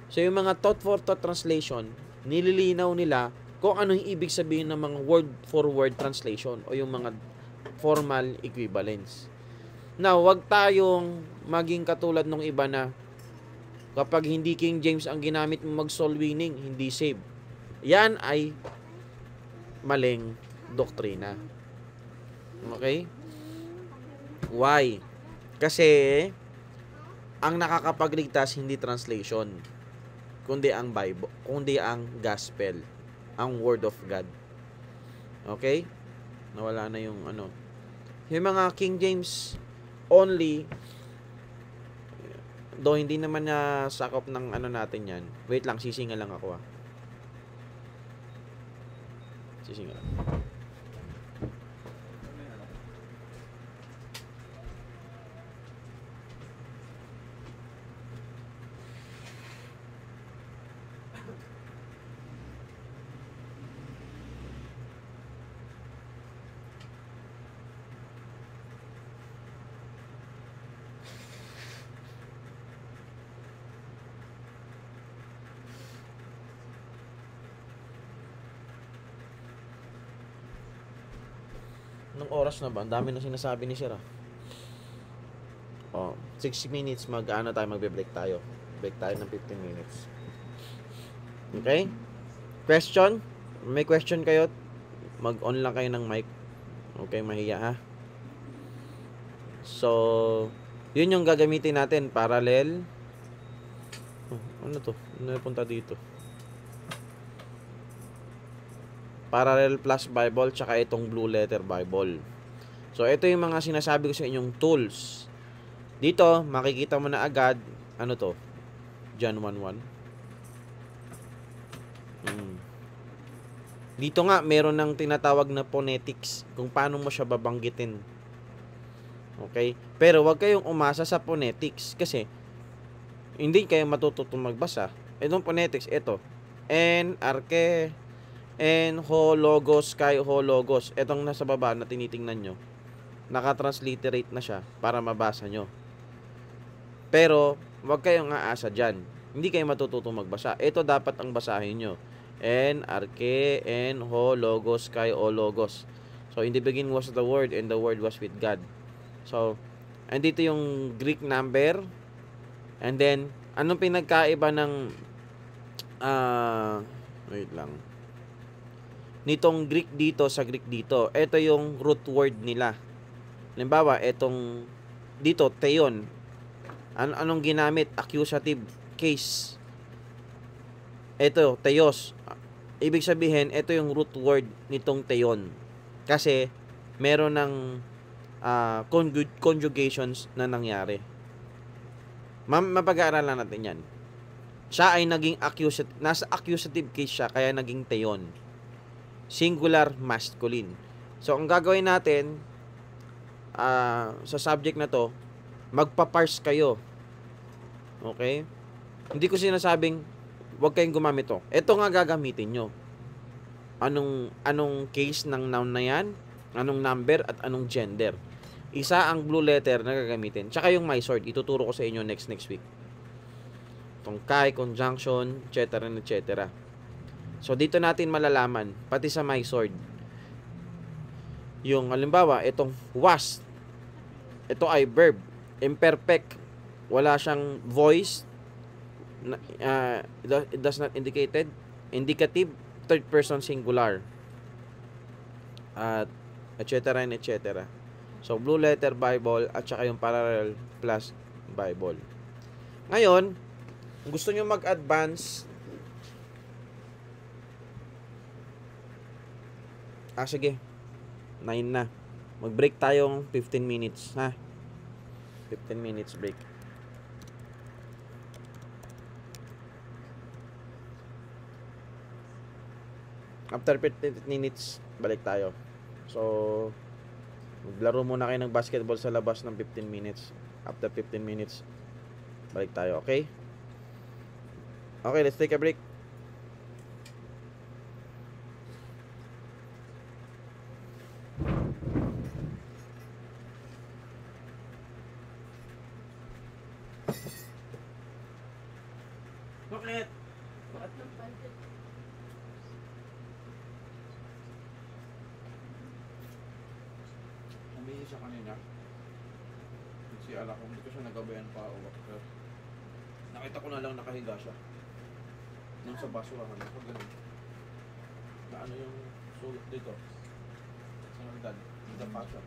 So, yung mga thought for thought translation, nililinaw nila kung ano yung ibig sabihin ng mga word for word translation o yung mga formal equivalence. Now, wag tayong maging katulad ng iba na kapag hindi King James ang ginamit mo mag-soul winning, hindi save. Yan ay maling doktrina. Okay? Why? Kasi ang nakakapagligtas hindi translation, kundi ang Bible, kundi ang gospel, ang word of God. Okay? Nawala na yung ano. Yung mga King James only, do hindi naman na sakop ng ano natin yan. Wait lang, sisinga lang ako Sisinga lang. Anong oras na ba? Ang dami na sinasabi ni Sir 6 minutes magbe-break tayo. Break tayo ng 15 minutes. Okay? Question? May question kayo? Mag-on lang kayo ng mic. Okay, mahiya ha. So, yun yung gagamitin natin, parallel. Ano to? Ano napunta dito? Parallel plus Bible, tsaka itong Blue Letter Bible. So, ito yung mga sinasabi ko sa inyong tools. Dito, makikita mo na agad, ano to? John 1:1. Dito nga, meron ng tinatawag na phonetics, kung paano mo siya babanggitin. Okay? Pero wag kayong umasa sa phonetics, kasi hindi kayo matututong magbasa. Itong phonetics, ito. N, arke, N, ho, logos, kai, ho, logos. Itong nasa baba na tinitingnan nyo, naka-transliterate na siya para mabasa nyo. Pero, wag kayong aasa dyan. Hindi kayo matututong magbasa. Ito dapat ang basahin nyo. N, arke, N, ho, logos, kai, o, logos. So, in the beginning was the Word, and the Word was with God. So, andito yung Greek number. And then, anong pinagkaiba ng wait lang. Nitong Greek dito sa Greek dito. Ito yung root word nila. Halimbawa, etong dito, theon. Anong ginamit? Accusative case. Ito, theos. Ibig sabihin, ito yung root word nitong theon. Kasi, meron ng conjugations na nangyari. Mapag-aaralan natin yan. Siya ay naging nasa accusative case siya, kaya naging theon. Singular masculine. So, ang gagawin natin sa subject na to, magpa-parse kayo. Okay? Hindi ko sinasabing huwag kayong gumamit to. Ito nga gagamitin nyo. Anong case ng noun na yan? Anong number at anong gender? Isa ang blue letter na gagamitin. Tsaka yung my sword, ituturo ko sa inyo next week. Itong kai, conjunction, etc. etc. So, dito natin malalaman, pati sa my sword. Yung, halimbawa, itong was. Ito ay verb. Imperfect. Wala siyang voice. It does not indicated. Indicative. Third person singular. At, etc. etc. So, Blue Letter Bible at saka yung Parallel Plus Bible. Ngayon, kung gusto nyo mag-advance, sige, 9 na. Mag-break tayong 15 minutes, ha? 15 minutes break. After 15 minutes, balik tayo. So, maglaro muna kayo ng basketball sa labas ng 15 minutes. After 15 minutes, balik tayo, okay? Okay, let's take a break. Bakit? Sabihin siya kanina. Si ala kung hindi ko siya nagabayan pa o bakit. Nakita ko na lang nakahiga siya. Nung sa basurahan. Ako ganun. Na ano yung sulit dito. Sa nagdad. Sa passion.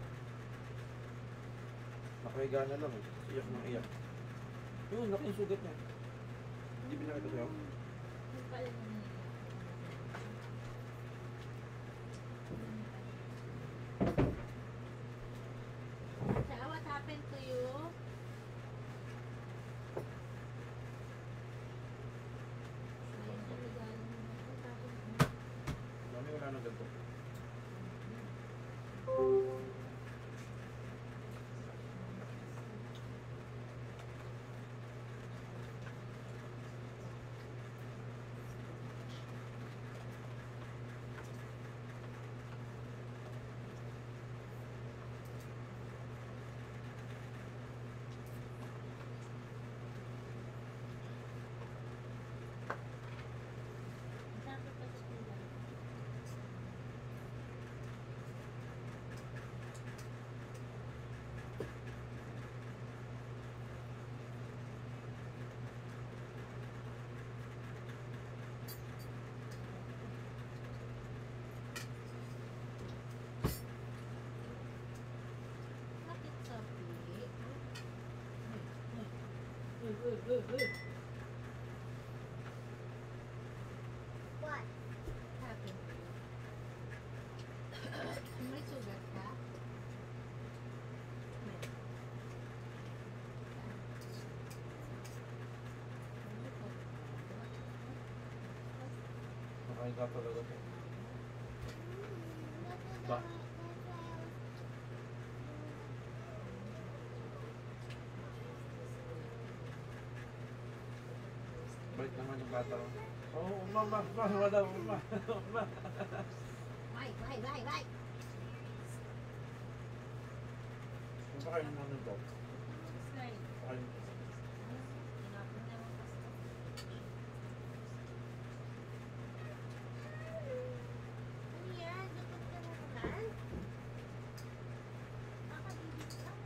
Nakahiga na lang eh. Iyak ng iyak. Yun, laki yung sugat niya. Hindi pinakita sa'yo. What happened to you? Mami, wala nang ganito. What happened to you? May sugat ka? May. Makain ka talaga to. Ba? Balik naman yung bata ko. Oh, mama, wala, mama. Bye. Pakain mo naman ito. Slide. Pakain. Tinapon na yung pasto. Ano yan? Dapat ka na naman? Kakabibig lang.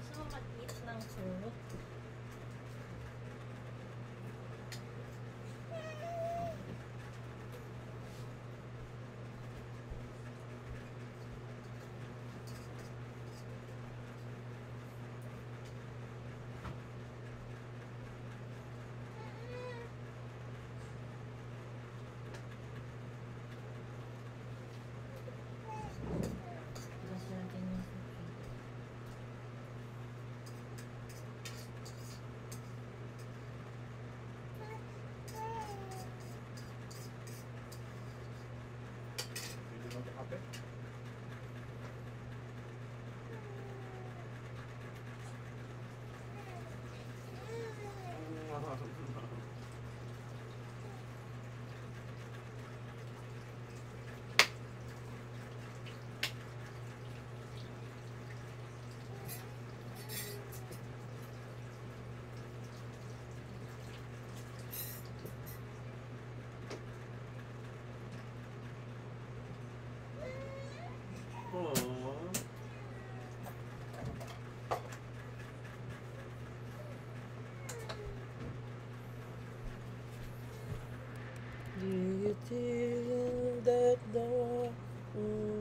Gusto mo mag-eat ng fruit? Gusto natin yung cookie. Pwede mo ito kape? Oh. Do you feel that the one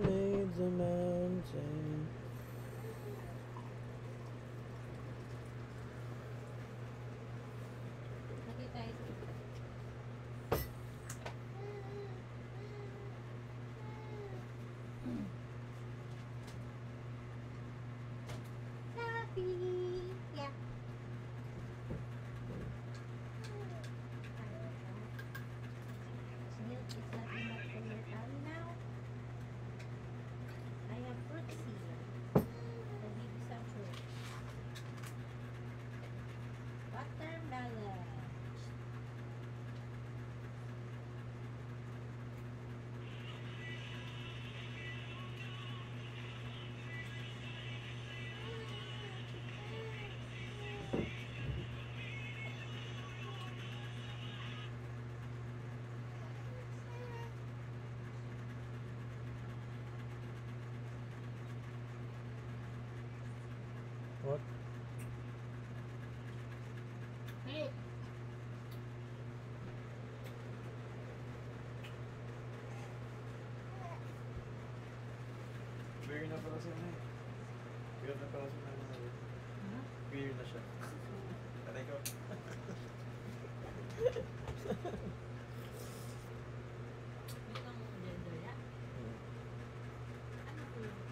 made the mountain? Nakita ito. Happy! Yeah. Milk is not enough for your tummy now. I have fruits here. I'll give you some fruit. Watermelon. What? Hey! Beer na pala siya na eh. Beer na pala siya na. Huh? Beer na siya. Tatay ko. Itong gender ya? Ano po yun?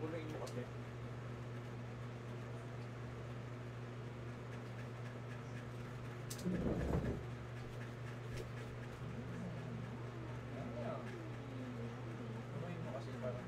Kulay mo kasi. Kulay mo kasi parang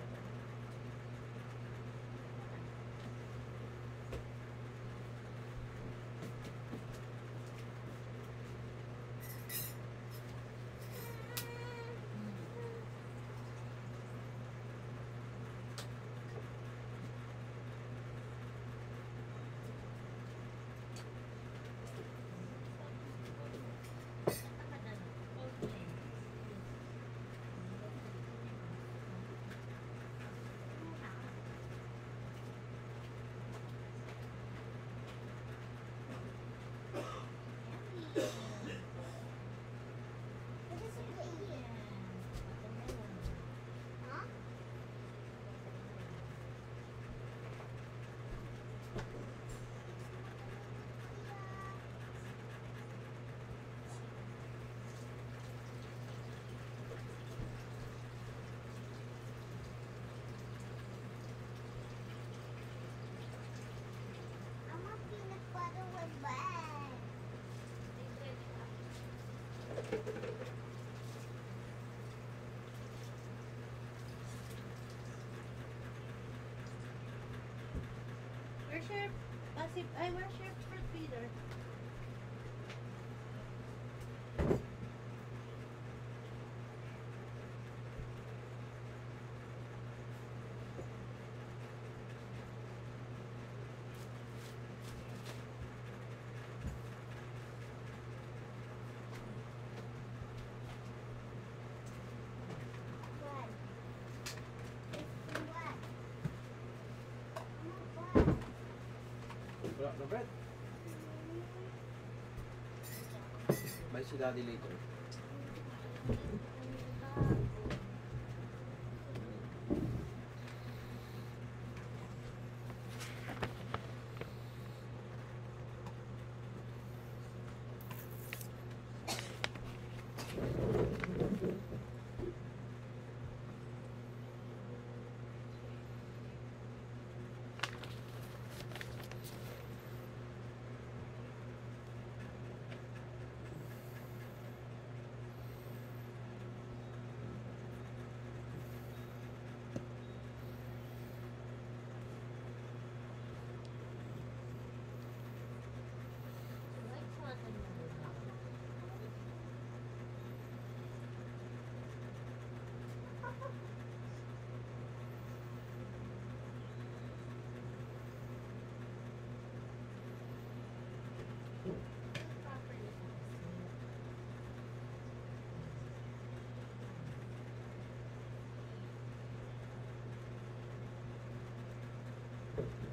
Where's your where's your fruit feeder? Wala na bread. Bye si daddy later.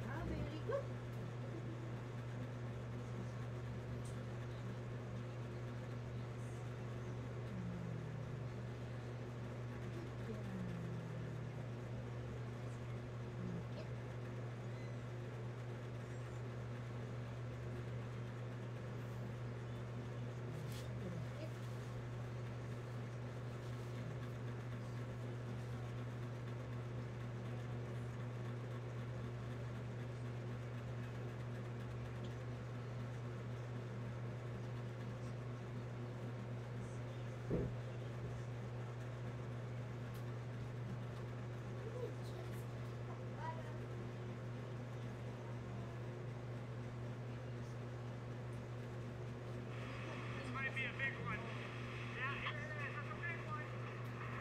Ah, very good.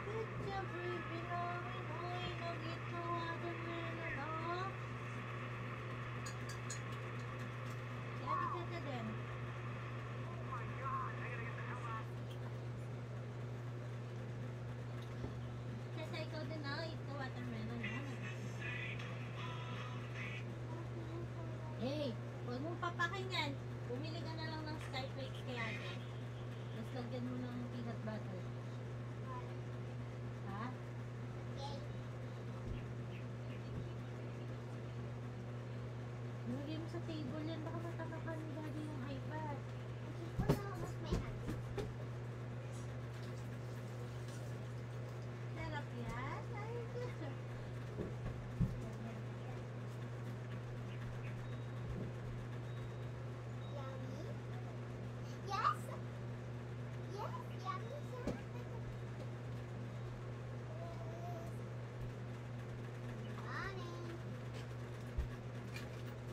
Good job, baby namin. Uy, nag-eat na watermelon, oh. Daddy ka na din. Kasi ikaw din na, eat the watermelon, ha? Hey, huwag mong papakinggan. Bumili ka na lang ng Skyflakes kaya ate. Tapos lagyan mo ng peanut butter. Ha? Nilagay mo sa table yan. Baka matakakan ni daddy yung iPad. Sarap yan. Ay, good.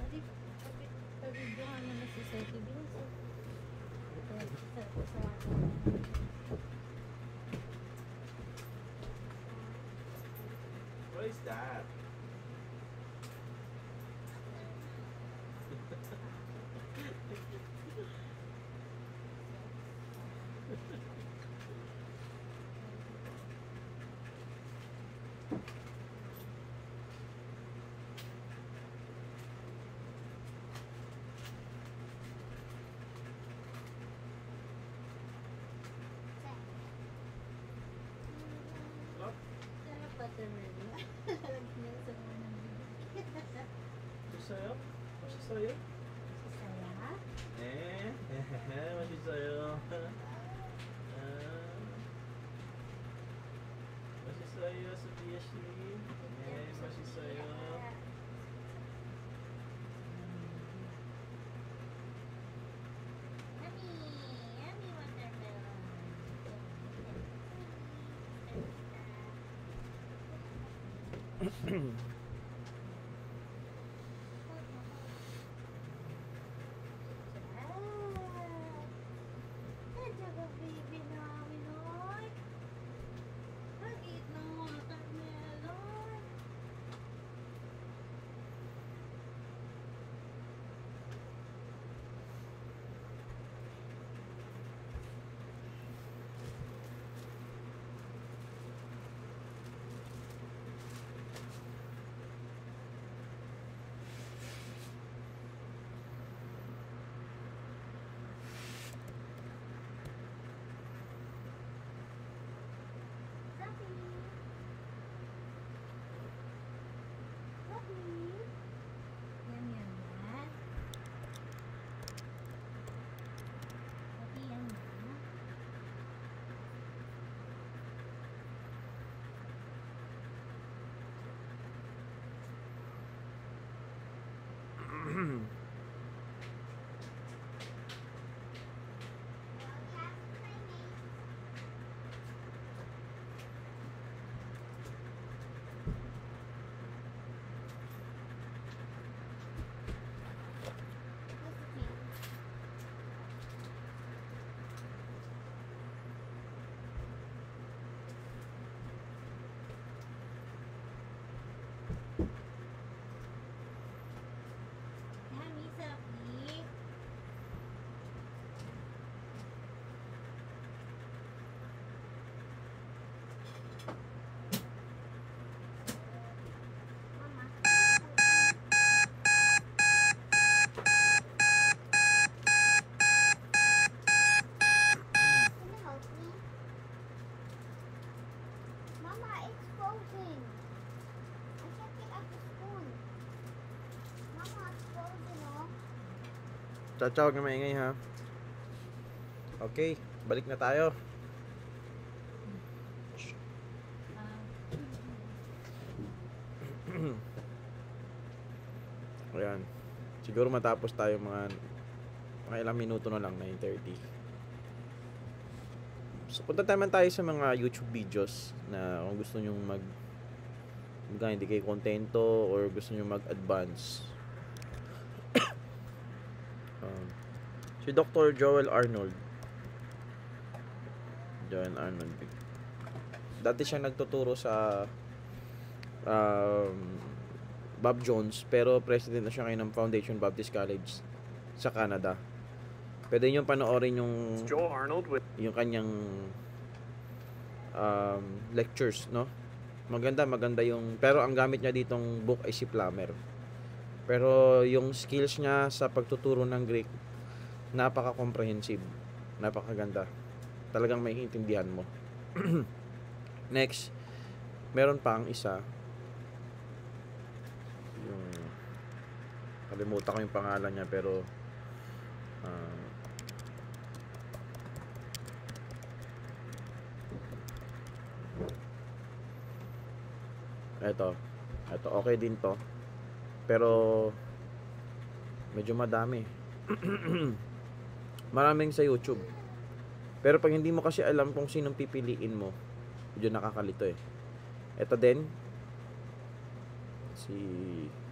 Daddy, pabidyohan mo na si Seti Beans. Ito, sa watermelon. What is that? What? Sarap watermelon. Lagyan sa mga ng bibig. Masaya? Masaya? Sarap. Masaya. Masaya sa Ashley. Masaya. Yummy! Yummy watermelon. Chacha, huwag na maingay ha. Okay, balik na tayo. Ayan. Siguro matapos tayo mga ilang minuto na lang, 9:30. So, punta naman tayo sa mga YouTube videos na kung gusto nyo hindi kayo kontento or gusto nyo mag-advance. Si Dr. Joel Arnold. Dati siya nagtuturo sa Bob Jones, pero president na siya ngayon ng Foundation Baptist College sa Canada. Pwede nyo panoorin yung yung kanyang lectures, no? Maganda yung, pero ang gamit niya ditong book ay si Plummer. Pero yung skills niya sa pagtuturo ng Greek, napaka-comprehensive, napakaganda. Talagang maiintindihan mo. Next, meron pa ang isa. Yung kalimutan ko yung pangalan niya, pero eto okay din to, pero medyo madami. Maraming sa YouTube, pero pag hindi mo kasi alam kung sinong pipiliin mo, medyo nakakalito eh. Eto din,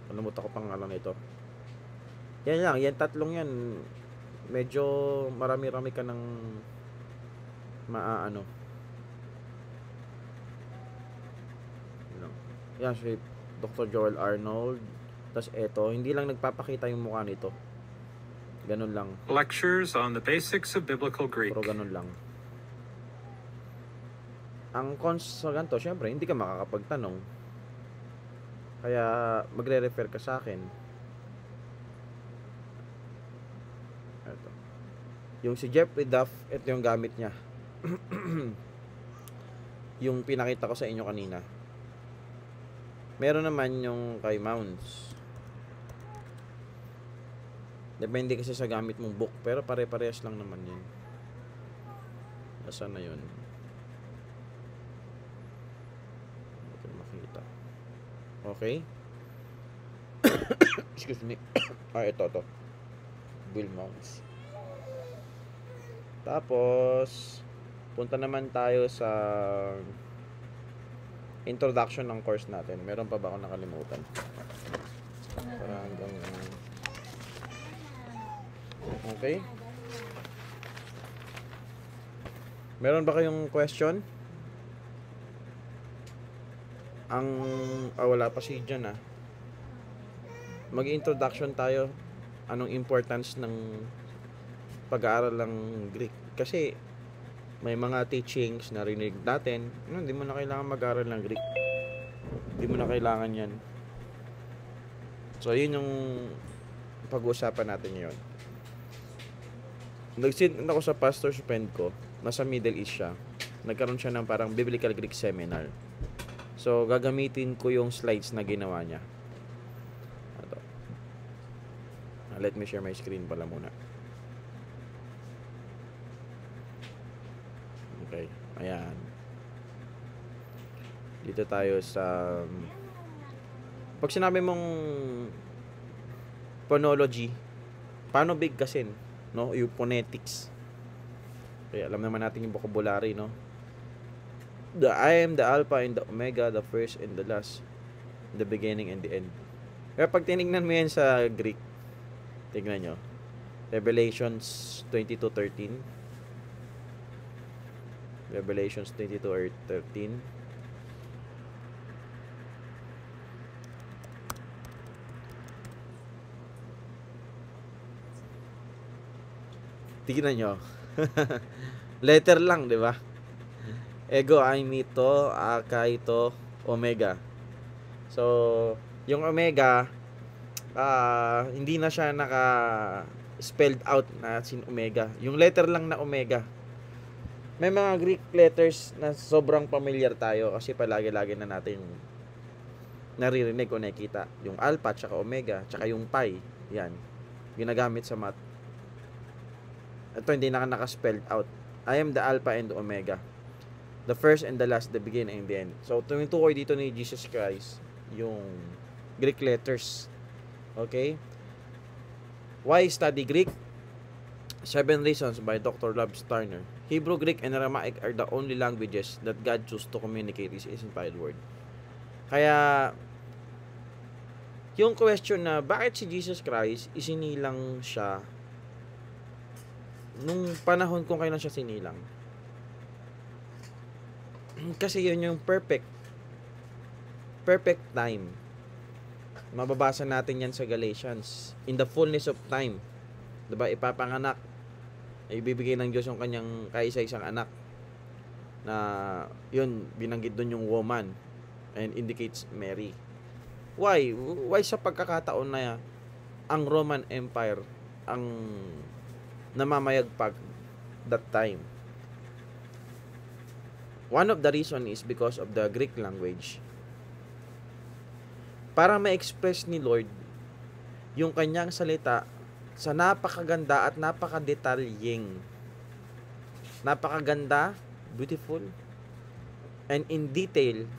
kalimutan ko pangalan nito. Yan lang, yan tatlong yan, medyo marami-rami ka ng maaano. Yan si Dr. Joel Arnold. Tapos eto, hindi lang nagpapakita yung mukha nito. Ganun lang. Lectures on the Basics of Biblical Greek. Pero ganun lang. Ang cons sa ganito, syempre, hindi ka makakapagtanong. Kaya magre-refer ka sa akin. Eto. Yung si Jeffrey Duff, ito yung gamit niya. Yung pinakita ko sa inyo kanina. Meron naman yung kay Mounds. Depende kasi sa gamit mong book, pero pare-parehas lang naman yan. Nasaan na yun? Hindi ko makita. Okay. Excuse me. Ito. Bill Mounds. Tapos punta naman tayo sa introduction ng course natin. Meron pa ba ako nakalimutan? Para hanggang okay. Meron ba kayong question? Wala pa si John Mag-introduction tayo. Anong importance ng pag-aaral ng Greek? Kasi may mga teachings na rinig natin, hindi mo na kailangan mag-aaral ng Greek. Hindi mo na kailangan yan. So, yun yung pag-uusapan natin ngayon. Nag-sit ako sa pastor's friend ko, nasa Middle East siya. Nagkaroon siya ng parang Biblical Greek Seminar. So, gagamitin ko yung slides na ginawa niya. Ito. Let me share my screen pala muna. Okay, ayan. Dito tayo sa pag sinabi mong phonology, paano bigkasin, no? Yung phonetics. Okay, alam naman natin yung vocabulary, no? I am the Alpha and the Omega, the first and the last, the beginning and the end. Kaya pag tinignan mo yan sa Greek, tignan nyo. Revelations 22:13. Revelations 22:13. Tignan nyo. Letter lang, di ba? Ego, I, mito, kaito, omega. So, yung omega, hindi na siya naka-spelled out na sin omega. Yung letter lang na omega. May mga Greek letters na sobrang familiar tayo kasi palagi-lagi na natin naririnig o nakikita. Yung alpha, tsaka omega, tsaka yung pi. Yan. Ginagamit sa math. Ito hindi naka-spelled out. I am the Alpha and the Omega. The first and the last, the beginning and the end. So, tumintukoy dito ni Jesus Christ yung Greek letters. Okay? Why study Greek? 7 reasons by Dr. Love Starner. Hebrew, Greek, and Aramaic are the only languages that God chose to communicate His inspired word. Kaya, yung question na bakit si Jesus Christ isinilang siya nung panahon kung kailan siya sinilang. Kasi yun yung perfect time. Mababasa natin yan sa Galatians. In the fullness of time. Diba? Ipapanganak. Ibibigay ng Diyos yung kanyang kaisa-isang anak. Na yun, binanggit doon yung woman. And indicates Mary. Why? Why sa pagkakataon na ang Roman Empire ang namamayagpag that time? One of the reason is because of the Greek language. Para ma-express ni Lord yung kanyang salita sa napakaganda at napakadetalyeng. Napakaganda, beautiful, and in detail,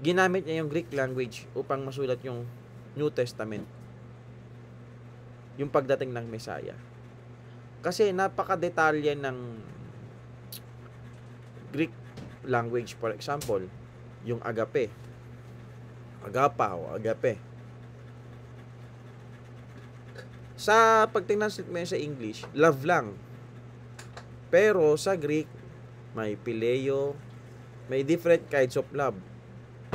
ginamit niya yung Greek language upang masulat yung New Testament. Yung pagdating ng Messiah. Kasi napakadetalye ng Greek language, for example, yung agape. Agapa o agape. Sa pagtinranslate mo sa English, love lang. Pero sa Greek, may phileo, may different kinds of love.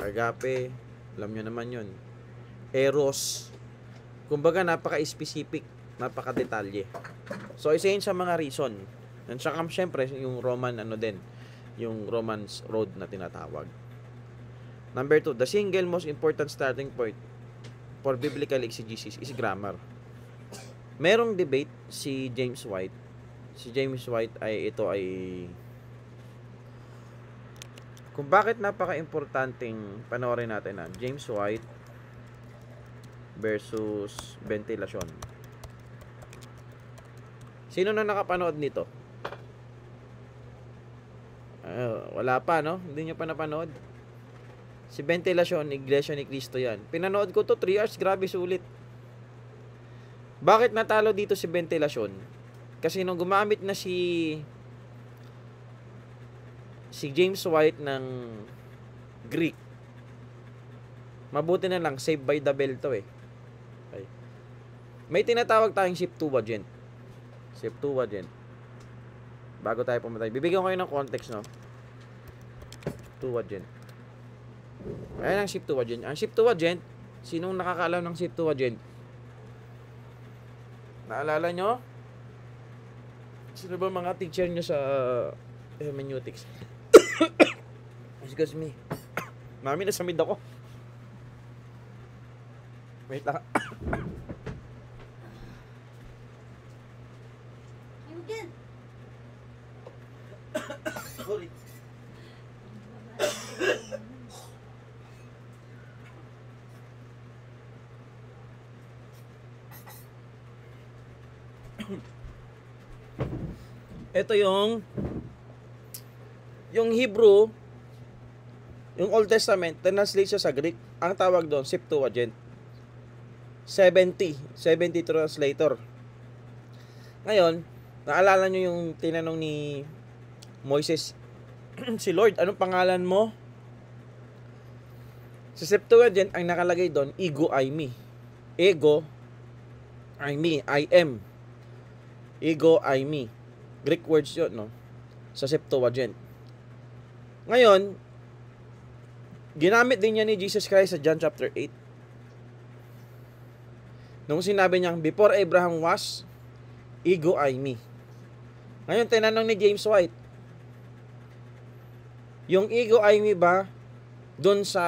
Agape, alam nyo naman yun. Eros. Kumbaga, napaka-specific, napaka-detalye. So, isa yun sa mga reason. And saka, syempre, yung Roman, yung Romans road na tinatawag. Number 2, the single most important starting point for biblical exegesis is grammar. Merong debate si James White. Si James White ay kung bakit napaka-importanting panoorin natin na James White versus ventilation. Sino na nakapanood nito? Wala pa, no? Hindi nyo pa napanood. Si Ventilation, Iglesia ni Cristo yan. Pinanood ko to 3 hours, grabe sulit. Bakit natalo dito si Ventilation? Kasi nung gumamit na si James White ng Greek, mabuti na lang, saved by the bell to eh. Okay. May tinatawag tayong Septuagint. Septuagint. Bago tayo pumatay. Bibigyan ko kayo ng context, no? Septuagint. Ayan ang Septuagint. Ang Septuagint, sinong nakakaalam ng Septuagint? Naalala nyo? Sino ba mga teacher nyo sa hermeneutics? Excuse me. Mami, nasamid ako. Wait lang. Ayun. Sorry. Ito yung Hebrew, yung Old Testament, translate siya sa Greek. Ang tawag doon, Septuagint. 70 translator. Ngayon, naalala nyo yung tinanong ni Moises, si Lord, anong pangalan mo? Sa Septuagint, ang nakalagay doon, ego I me. Ego I me, I am. Ego I me. Greek words yun, no? Sa Septuagint. Ngayon, ginamit din niya ni Jesus Christ sa John chapter 8. Nung sinabi niya, before Abraham was, ego I me. Ngayon, tinanong ni James White, yung ego I me ba, dun sa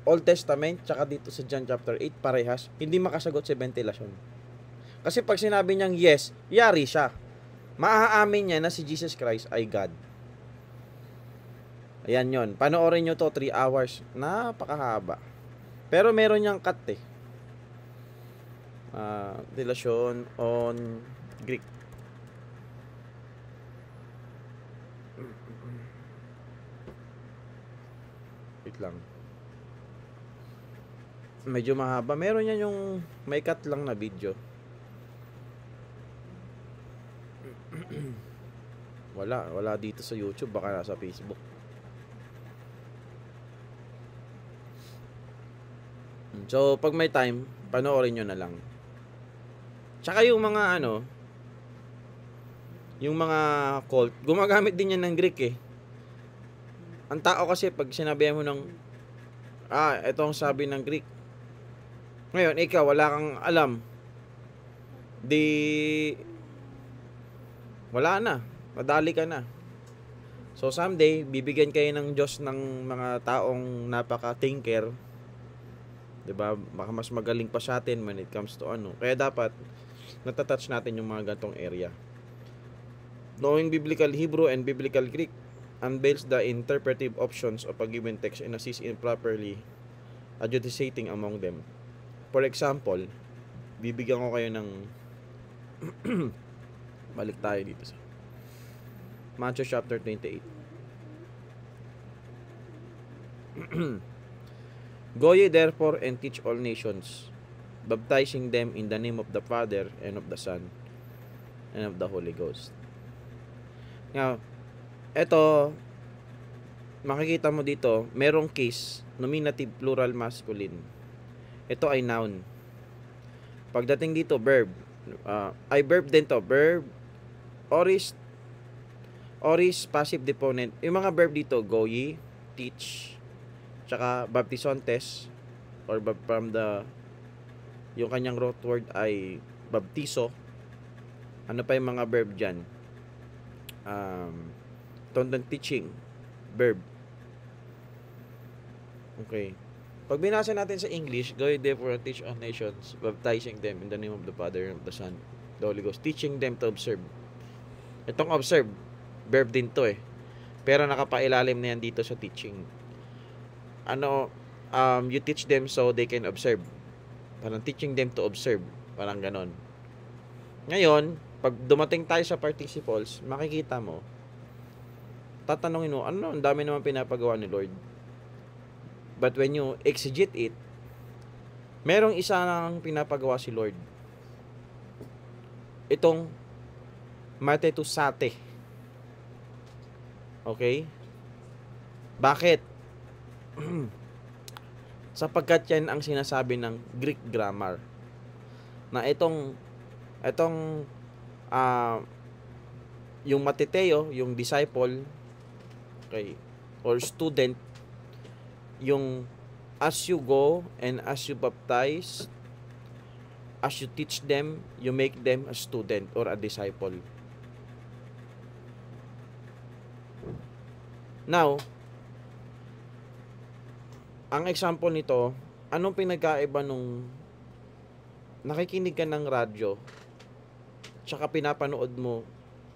Old Testament, tsaka dito sa John chapter 8, parehas, hindi makasagot si Ventilation. Kasi pag sinabi niyang yes, yari siya. Maaamin niya na si Jesus Christ ay God. Ayan yon. Panoorin nyo to 3 hours. Napakahaba. Pero meron niyang cut eh. Ventilation on Greek. Wait lang. Medyo mahaba. Meron yan yung may cut lang na video. Wala dito sa YouTube, baka nasa Facebook. So, pag may time, panoorin nyo na lang. Tsaka yung mga yung mga cult, gumagamit din yan ng Greek eh. Ang tao kasi pag sinabi mo ng ito ang sabi ng Greek. Ngayon, ikaw wala kang alam. Di wala na. Madali ka na. So someday, bibigyan kayo ng Diyos ng mga taong napaka-thinker. 'Di ba? Baka mas magaling pa sa atin when it comes to Kaya dapat natatouch natin yung mga gantong area. Knowing biblical Hebrew and biblical Greek unveils the interpretive options of a given text and assists in properly adjudicating among them. For example, bibigyan ko kayo ng balik tayo dito sa Matthew chapter 28. Go ye therefore and teach all nations, baptizing them in the name of the Father and of the Son and of the Holy Ghost. Now, eto, makikita mo dito, merong case, nominative plural masculine. Ito ay noun. Pagdating dito, verb. Ay verb din to. Verb, oris, passive deponent. Yung mga verb dito, go ye, teach, tsaka baptisontes, or from yung kanyang root word ay baptiso. Ano pa yung mga verb dyan? Teaching, verb. Okay. Pag binasa natin sa English, go ye therefore and teach all nations, baptizing them in the name of the Father and of the Son, the Holy Ghost, teaching them to observe. Itong observe, verb din to eh. Pero nakapailalim na yan dito sa teaching. You teach them so they can observe. Parang teaching them to observe. Parang ganon. Ngayon, pag dumating tayo sa participles, makikita mo, tatanungin mo, ang dami naman pinapagawa ni Lord. But when you exegete it, merong isa nang pinapagawa si Lord. Itong matetusate. Okay? Bakit? Sapagkat yan ang sinasabi ng Greek grammar. Na itong yung matiteo, yung disciple, okay, or student, yung as you go and as you baptize, as you teach them, you make them a student or a disciple. Now, ang example nito, anong pinagkaiba nung nakikinig ka ng radyo tsaka pinapanood mo?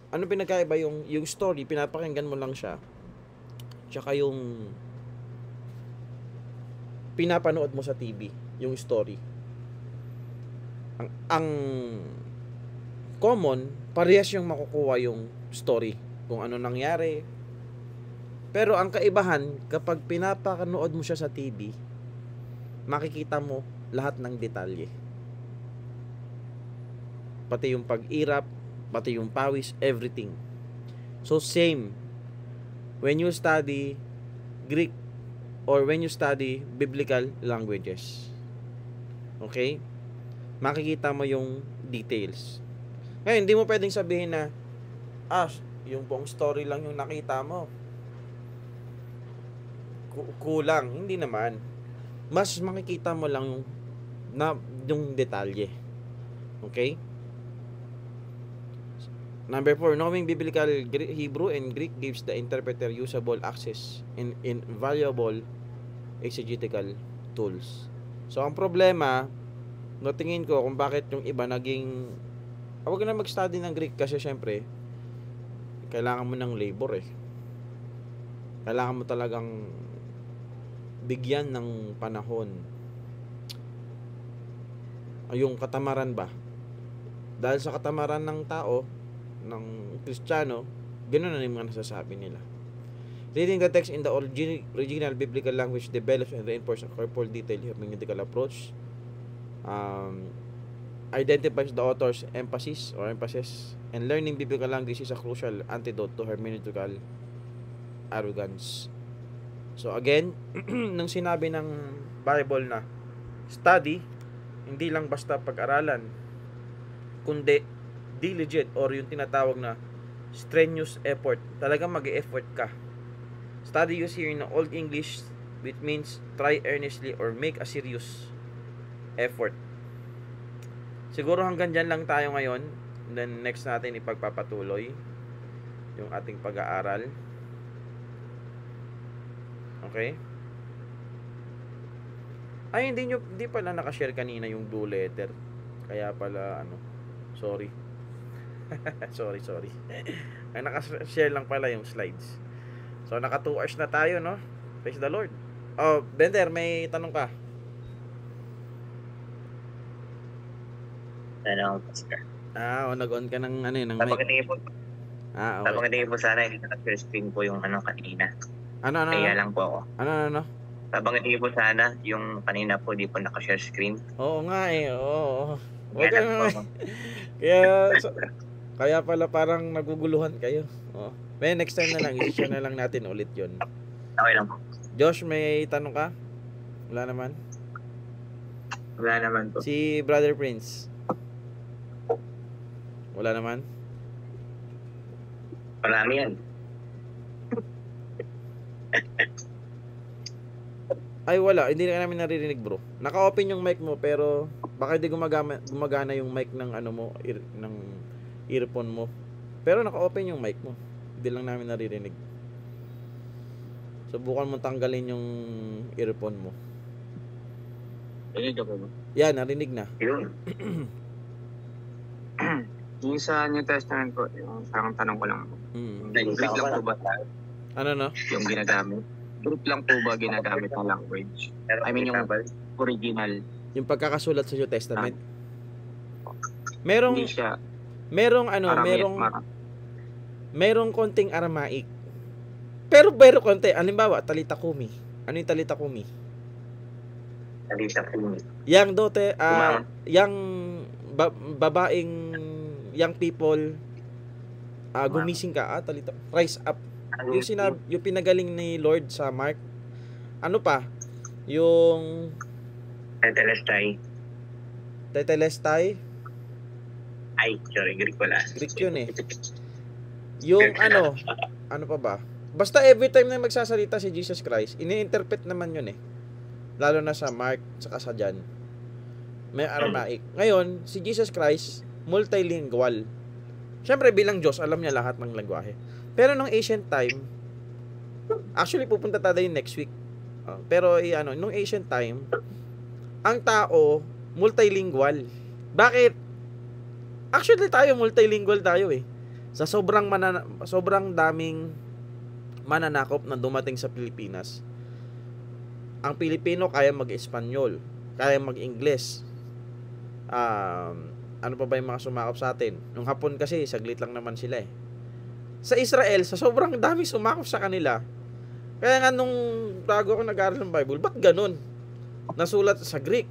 Anong pinagkaiba yung story, pinapakinggan mo lang siya, tsaka yung pinapanood mo sa TV, yung story. Ang common, parehas yung makukuha yung story, kung ano nangyari. Pero ang kaibahan, kapag pinapanood mo siya sa TV, makikita mo lahat ng detalye. Pati yung pag-irap, pati yung pawis, everything. So same, when you study Greek or when you study biblical languages. Okay? Makikita mo yung details. Ngayon, hindi mo pwedeng sabihin na, yung buong story lang yung nakita mo. Kulang. Hindi naman. Mas makikita mo lang yung detalye. Okay? Number 4, knowing biblical Hebrew and Greek gives the interpreter usable access and invaluable exegetical tools. So, ang problema, tingin ko kung bakit yung iba naging, huwag na mag-study ng Greek kasi syempre, kailangan mo ng labor eh. Kailangan mo talagang bigyan ng panahon. Yung katamaran ba? Dahil sa katamaran ng tao, ng Kristiyano, ganoon na yung mga nasasabi nila. Reading the text in the original biblical language develops and reinforces a careful detailed hermeneutical approach. Identifies the author's emphasis, and learning biblical language is a crucial antidote to hermeneutical arrogance. So again, nung sinabi ng Bible na study, hindi lang basta pag-aralan, kundi diligent or yung tinatawag na strenuous effort. Talagang mag-e-effort ka. Study use here in Old English, which means try earnestly or make a serious effort. Siguro hanggang dyan lang tayo ngayon. Then next natin ipagpapatuloy yung ating pag-aaral. Okay? Ay, hindi pala nakashare kanina yung blue letter. Kaya pala, sorry. sorry. Ay, nakashare lang pala yung slides. So, naka 2 hours na tayo, no? Praise the Lord. Oh, Bender, may tanong ka? Pastor. Nag-on ka ng ng Tapos mic. po. Okay. Tapos po sana, hindi na-share screen po yung kanina. Ano? Kaya lang po ako. Ano? Tapos po sana, yung kanina po, di po naka-share screen. Oo nga eh, oo. Kaya lang po ako. Kaya pala parang naguguluhan kayo. Oh. May next time na lang, i-share na lang natin ulit 'yon. Okay lang po. Josh, may tanong ka? Wala naman. Wala naman po. Si Brother Prince. Wala naman. Marami yan. Ay wala, hindi na namin naririnig, bro. Naka-open yung mic mo pero baka hindi gumagana yung mic ng ng earphone mo. Pero naka-open yung mic mo. Hindi lang namin naririnig. Subukan mo tanggalin yung earphone mo. Narinig ka po ba? Yan, narinig na. Yun. Yung sa New Testament po, yung parang tanong ko lang po. Greek lang po ba tayo? Ano? Yung ginagamit? Greek lang po ba ginagamit na language? I mean yung original. Yung pagkakasulat sa New Testament. Hindi siya merong konting Aramaic. Pero konti. Halimbawa, Talita Kumi. Ano yung Talita Kumi? Talita Kumi. Yang yang babaeng young people, gumising ka, Talita, rise up. Yung pinagaling ni Lord sa Mark. Ano pa? Yung Tetelestai. Ay, sorry, Greek pala. Greek yun eh. Yung ano pa ba? Basta every time na magsasalita si Jesus Christ, ini-interpret naman yun eh. Lalo na sa Mark, saka sa John. May Aramaic. Ngayon, si Jesus Christ, multilingual. Siyempre, bilang Diyos, alam niya lahat ng lengguwahe. Pero nung ancient time, actually, pupunta tayo next week. Pero, nung ancient time, ang tao, multilingual. Bakit? Actually, tayo, multilingual tayo eh. Sa sobrang daming mananakop na dumating sa Pilipinas, ang Pilipino kaya mag-Espanyol, kaya mag-Ingles. Ano pa ba yung mga sumakop sa atin? Nung Hapon kasi, saglit lang naman sila eh. Sa Israel, sa sobrang dami sumakop sa kanila. Kaya nga nung bago ako nag-aaral ng Bible, ba't ganun? Nasulat sa Greek.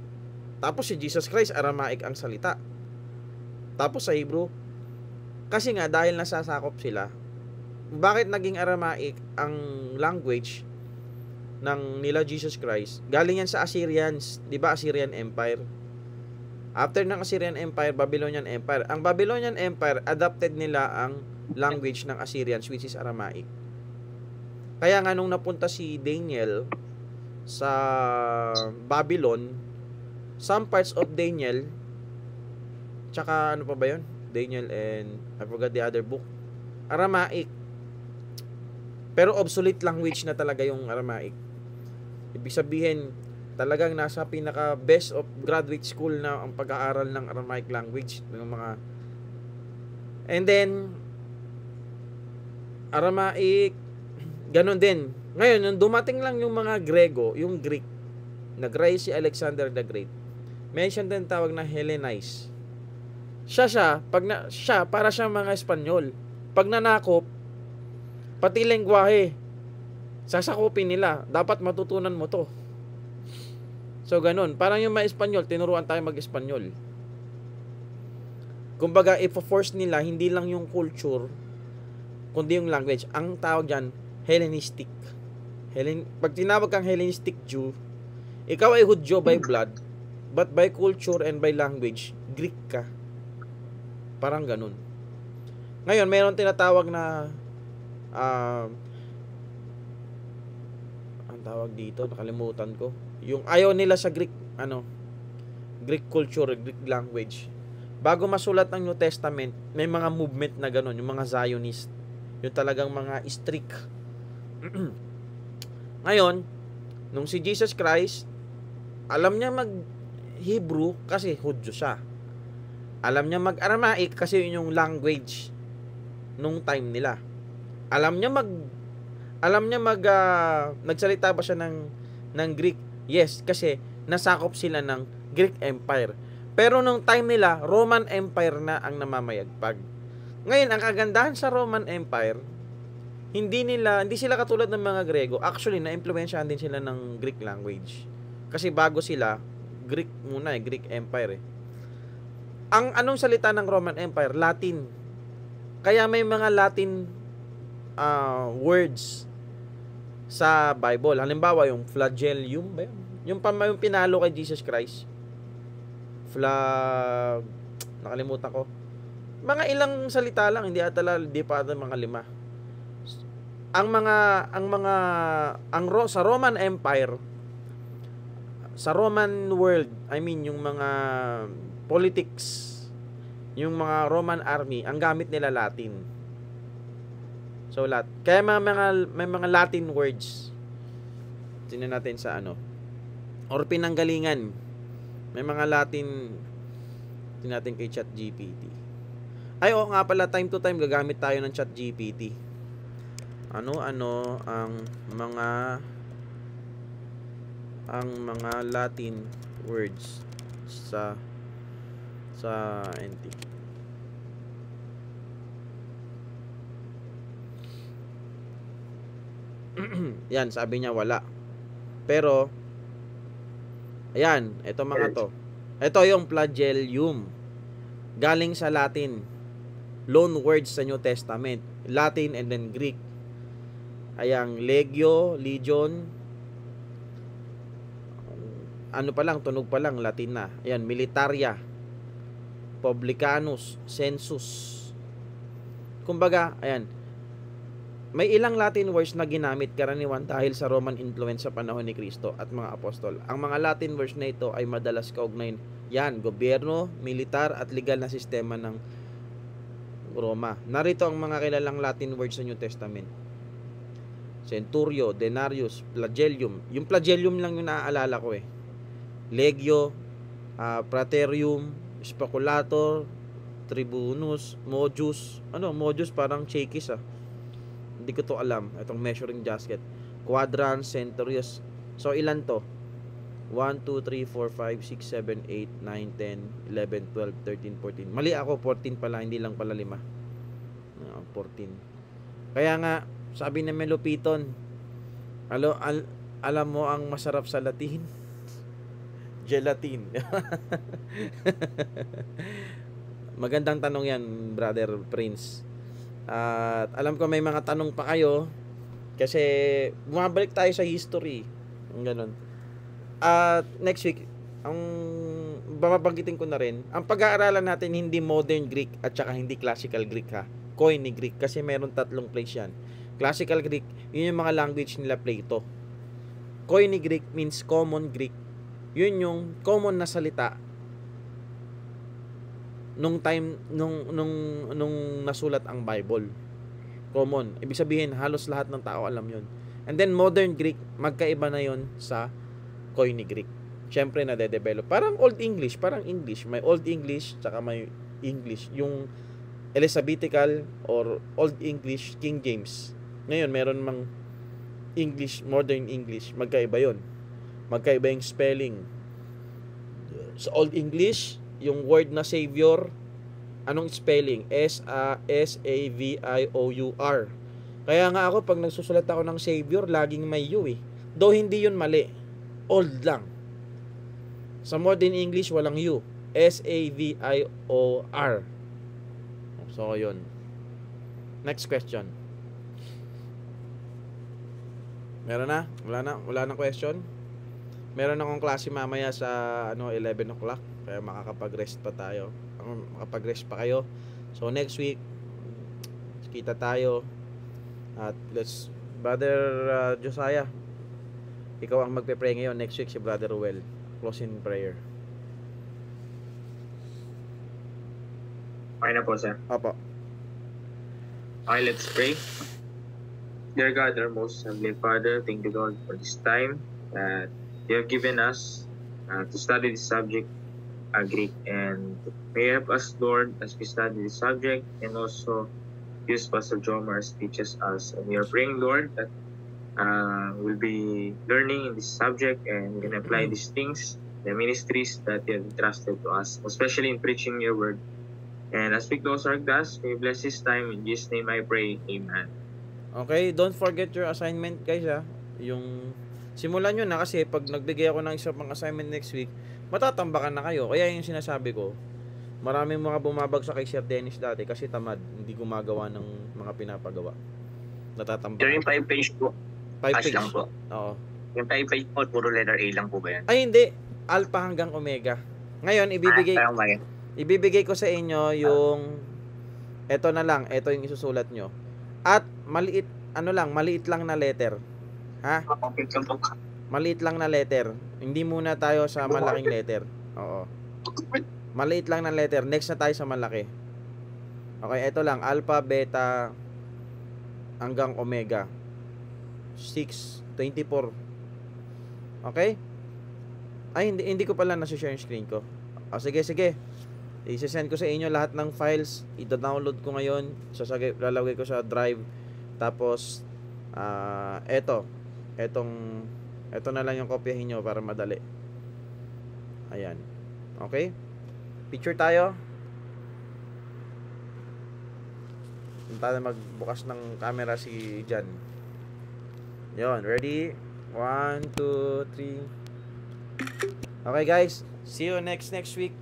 Tapos si Jesus Christ, Aramaic ang salita. Tapos sa Hebrew, kasi nga dahil nasasakop sila, bakit naging Aramaic ang language ng nila Jesus Christ? Galing yan sa Assyrians, 'di ba? Assyrian Empire. After ng Assyrian Empire, Babylonian Empire. Ang Babylonian Empire adopted nila ang language ng Assyrians, which is Aramaic. Kaya nga nung napunta si Daniel sa Babylon, some parts of Daniel, tsaka ano pa ba yun? Daniel and I forgot the other book, Aramaic. Pero obsolete language na talaga yung Aramaic. Ibig sabihin, talagang nasa pinaka best of graduate school na ang pag-aaral ng Aramaic language ng mga. And then Aramaic, ganun din. Ngayon, nung dumating lang yung mga Grego, yung Greek, nag-rise si Alexander the Great. Mention din tawag na Hellenize. siya para siyang mga Espanyol. Pag nanakop, pati lengguwahe, sasakupin nila. Dapat matutunan mo to. So, ganun. Parang yung mga Espanyol, tinuruan tayo mag-Espanyol. Kumbaga, if-force nila, hindi lang yung culture, kundi yung language. Ang tawag dyan, Hellenistic. Pag tinawag kang Hellenistic Jew, ikaw ay Hudyo by blood, but by culture and by language, Greek ka. Parang ganun. Ngayon, mayroon tinatawag na ang tawag dito, nakalimutan ko. Yung ayaw nila sa Greek, Greek culture, Greek language. Bago masulat ng New Testament, may mga movement na ganun, yung mga Zionist. Yung talagang mga strict. Ngayon, nung si Jesus Christ, alam niya mag-Hebrew kasi Hudyo siya. Alam niya mag-Aramaic kasi yun yung language nung time nila. Alam niya nagsalita ba siya ng Greek? Yes, kasi nasakop sila ng Greek Empire. Pero nung time nila, Roman Empire na ang namamayagpag. Ngayon, ang kagandahan sa Roman Empire, hindi sila katulad ng mga Grego. Actually, na-impluwensyahan din sila ng Greek language. Kasi bago sila, Greek muna Greek Empire Ang anong salita ng Roman Empire? Latin. Kaya may mga Latin words sa Bible. Halimbawa, yung flagellum ba yun? Yung pinalo kay Jesus Christ. Nakalimutan ko. Mga ilang salita lang, hindi pa ata mga 5. Sa Roman Empire, sa Roman world, yung mga politics, yung mga Roman army, ang gamit nila Latin. So kaya may mga Latin words. Tingnan natin sa or pinanggalingan. May mga Latin. Tingnan natin kay ChatGPT. Ay, oo nga pala, time to time gagamit tayo ng ChatGPT. Ano-ano ang mga Latin words sa NT. Yan, sabi niya wala. Pero ayan, ito mga to. Ito yung flagellum. Galing sa Latin. Loan words sa New Testament. Latin and then Greek. Ayang legio, legion. Tunog pa lang, Latin na. Ayan, militaria. Publicanus, census. Kumbaga, ayan. May ilang Latin words na ginamit karaniwan dahil sa Roman influence sa panahon ni Kristo at mga apostol. Ang mga Latin words na ito ay madalas kaugnayan gobyerno, militar at legal na sistema ng Roma. Narito ang mga kilalang Latin words sa New Testament. Centurio, denarius, flagellum. Yung flagellum lang yung naaalala ko Legio, praetorium, speculator, tribunus, modus. Modus parang chekis Hindi ko to alam. Itong measuring jasket. Quadrans, centurios. So, ilan to? 1, 2, 3, 4, 5, 6, 7, 8, 9, 10, 11, 12, 13, 14. Mali ako, 14 pala. Hindi lang pala 5. 14. Kaya nga, sabi ni Melopiton, alam mo ang masarap sa Latin? Gelatin. Magandang tanong yan, Brother Prince. At alam ko may mga tanong pa kayo kasi bumabalik tayo sa history. Ganun. At next week, ang babanggitin ko na rin, ang pag-aaralan natin hindi modern Greek at saka hindi classical Greek Koine Greek kasi meron 3 place yan. Classical Greek, yun yung mga language nila Plato. Koine Greek means common Greek. Yun yung common na salita nung nasulat ang Bible. Common. Ibig sabihin, halos lahat ng tao alam yun. And then, modern Greek, magkaiba na yun sa Koine Greek. Siyempre, nade-develop. Parang Old English. May Old English, tsaka may English. Yung Elizabethical or Old English, King James. Ngayon, meron mang English, modern English. Magkaiba yun. Magkaiba yung spelling. Sa Old English, yung word na Savior, Anong spelling? Savior. Kaya nga ako, pag nagsusulat ako ng Savior, laging may U eh. Though hindi yun mali. Old lang. Sa modern English, walang U. Savior. So, yun. Next question. Meron na? Wala na question? Meron akong klase mamaya sa 11 o'clock. Kaya makakapag-rest pa tayo. Makapag-rest pa kayo. So, next week, kita tayo. At Brother Josiah, ikaw ang magpe-pray ngayon. Next week si Brother Ruel. Close in prayer. Okay na po, sir. Opo. Okay, let's pray. Dear God, our most heavenly Father, thank you, Lord, for this time that you have given us to study this subject, Greek. And may help us, Lord, as we study this subject, and also use Pastor Jomar as teaches us. And we are praying, Lord, that we'll be learning in this subject and we can apply these things, the ministries that you have entrusted to us, especially in preaching your word. And as we close our class, may you bless this time. In Jesus' name I pray. Amen. Okay, don't forget your assignment, guys, ha. Yung simulan nyo na, kasi pag nagbigay ako ng isang pang assignment next week, matatambakan na kayo. Kaya yung sinasabi ko, maraming mga bumabagsak kay Sir Dennis dati kasi tamad, hindi gumagawa ng mga pinapagawa. Natatambakan. Sir, yung 5 page po. 5 As page. lang po. Oo. Yung 5 page po, puro letter A lang po ba yan? Ay, hindi. Alpha hanggang omega. Ngayon, ibibigay ko sa inyo yung eto na lang, eto yung isusulat nyo. At maliit lang na letter. Ha? Maliit lang na letter. Hindi muna tayo sa malaking letter. Oo. Maliit lang na letter. Next na tayo sa malaki. Okay, eto lang. Alpha, beta, hanggang omega. 6, 24. Okay? Ay, hindi ko pala nasi-share yung screen ko. Sige. I-send ko sa inyo lahat ng files. I-download ko ngayon. Lalagay ko sa drive. Tapos, eto na lang yung kopyahin nyo para madali. Ayan. Okay? Picture tayo. Punta na magbukas ng camera si Jan. Yon, ready? 1, 2, 3. Okay, guys. See you next week.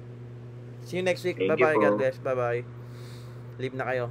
Thank you Bye-bye. po. God bless. Bye-bye. Leave na kayo.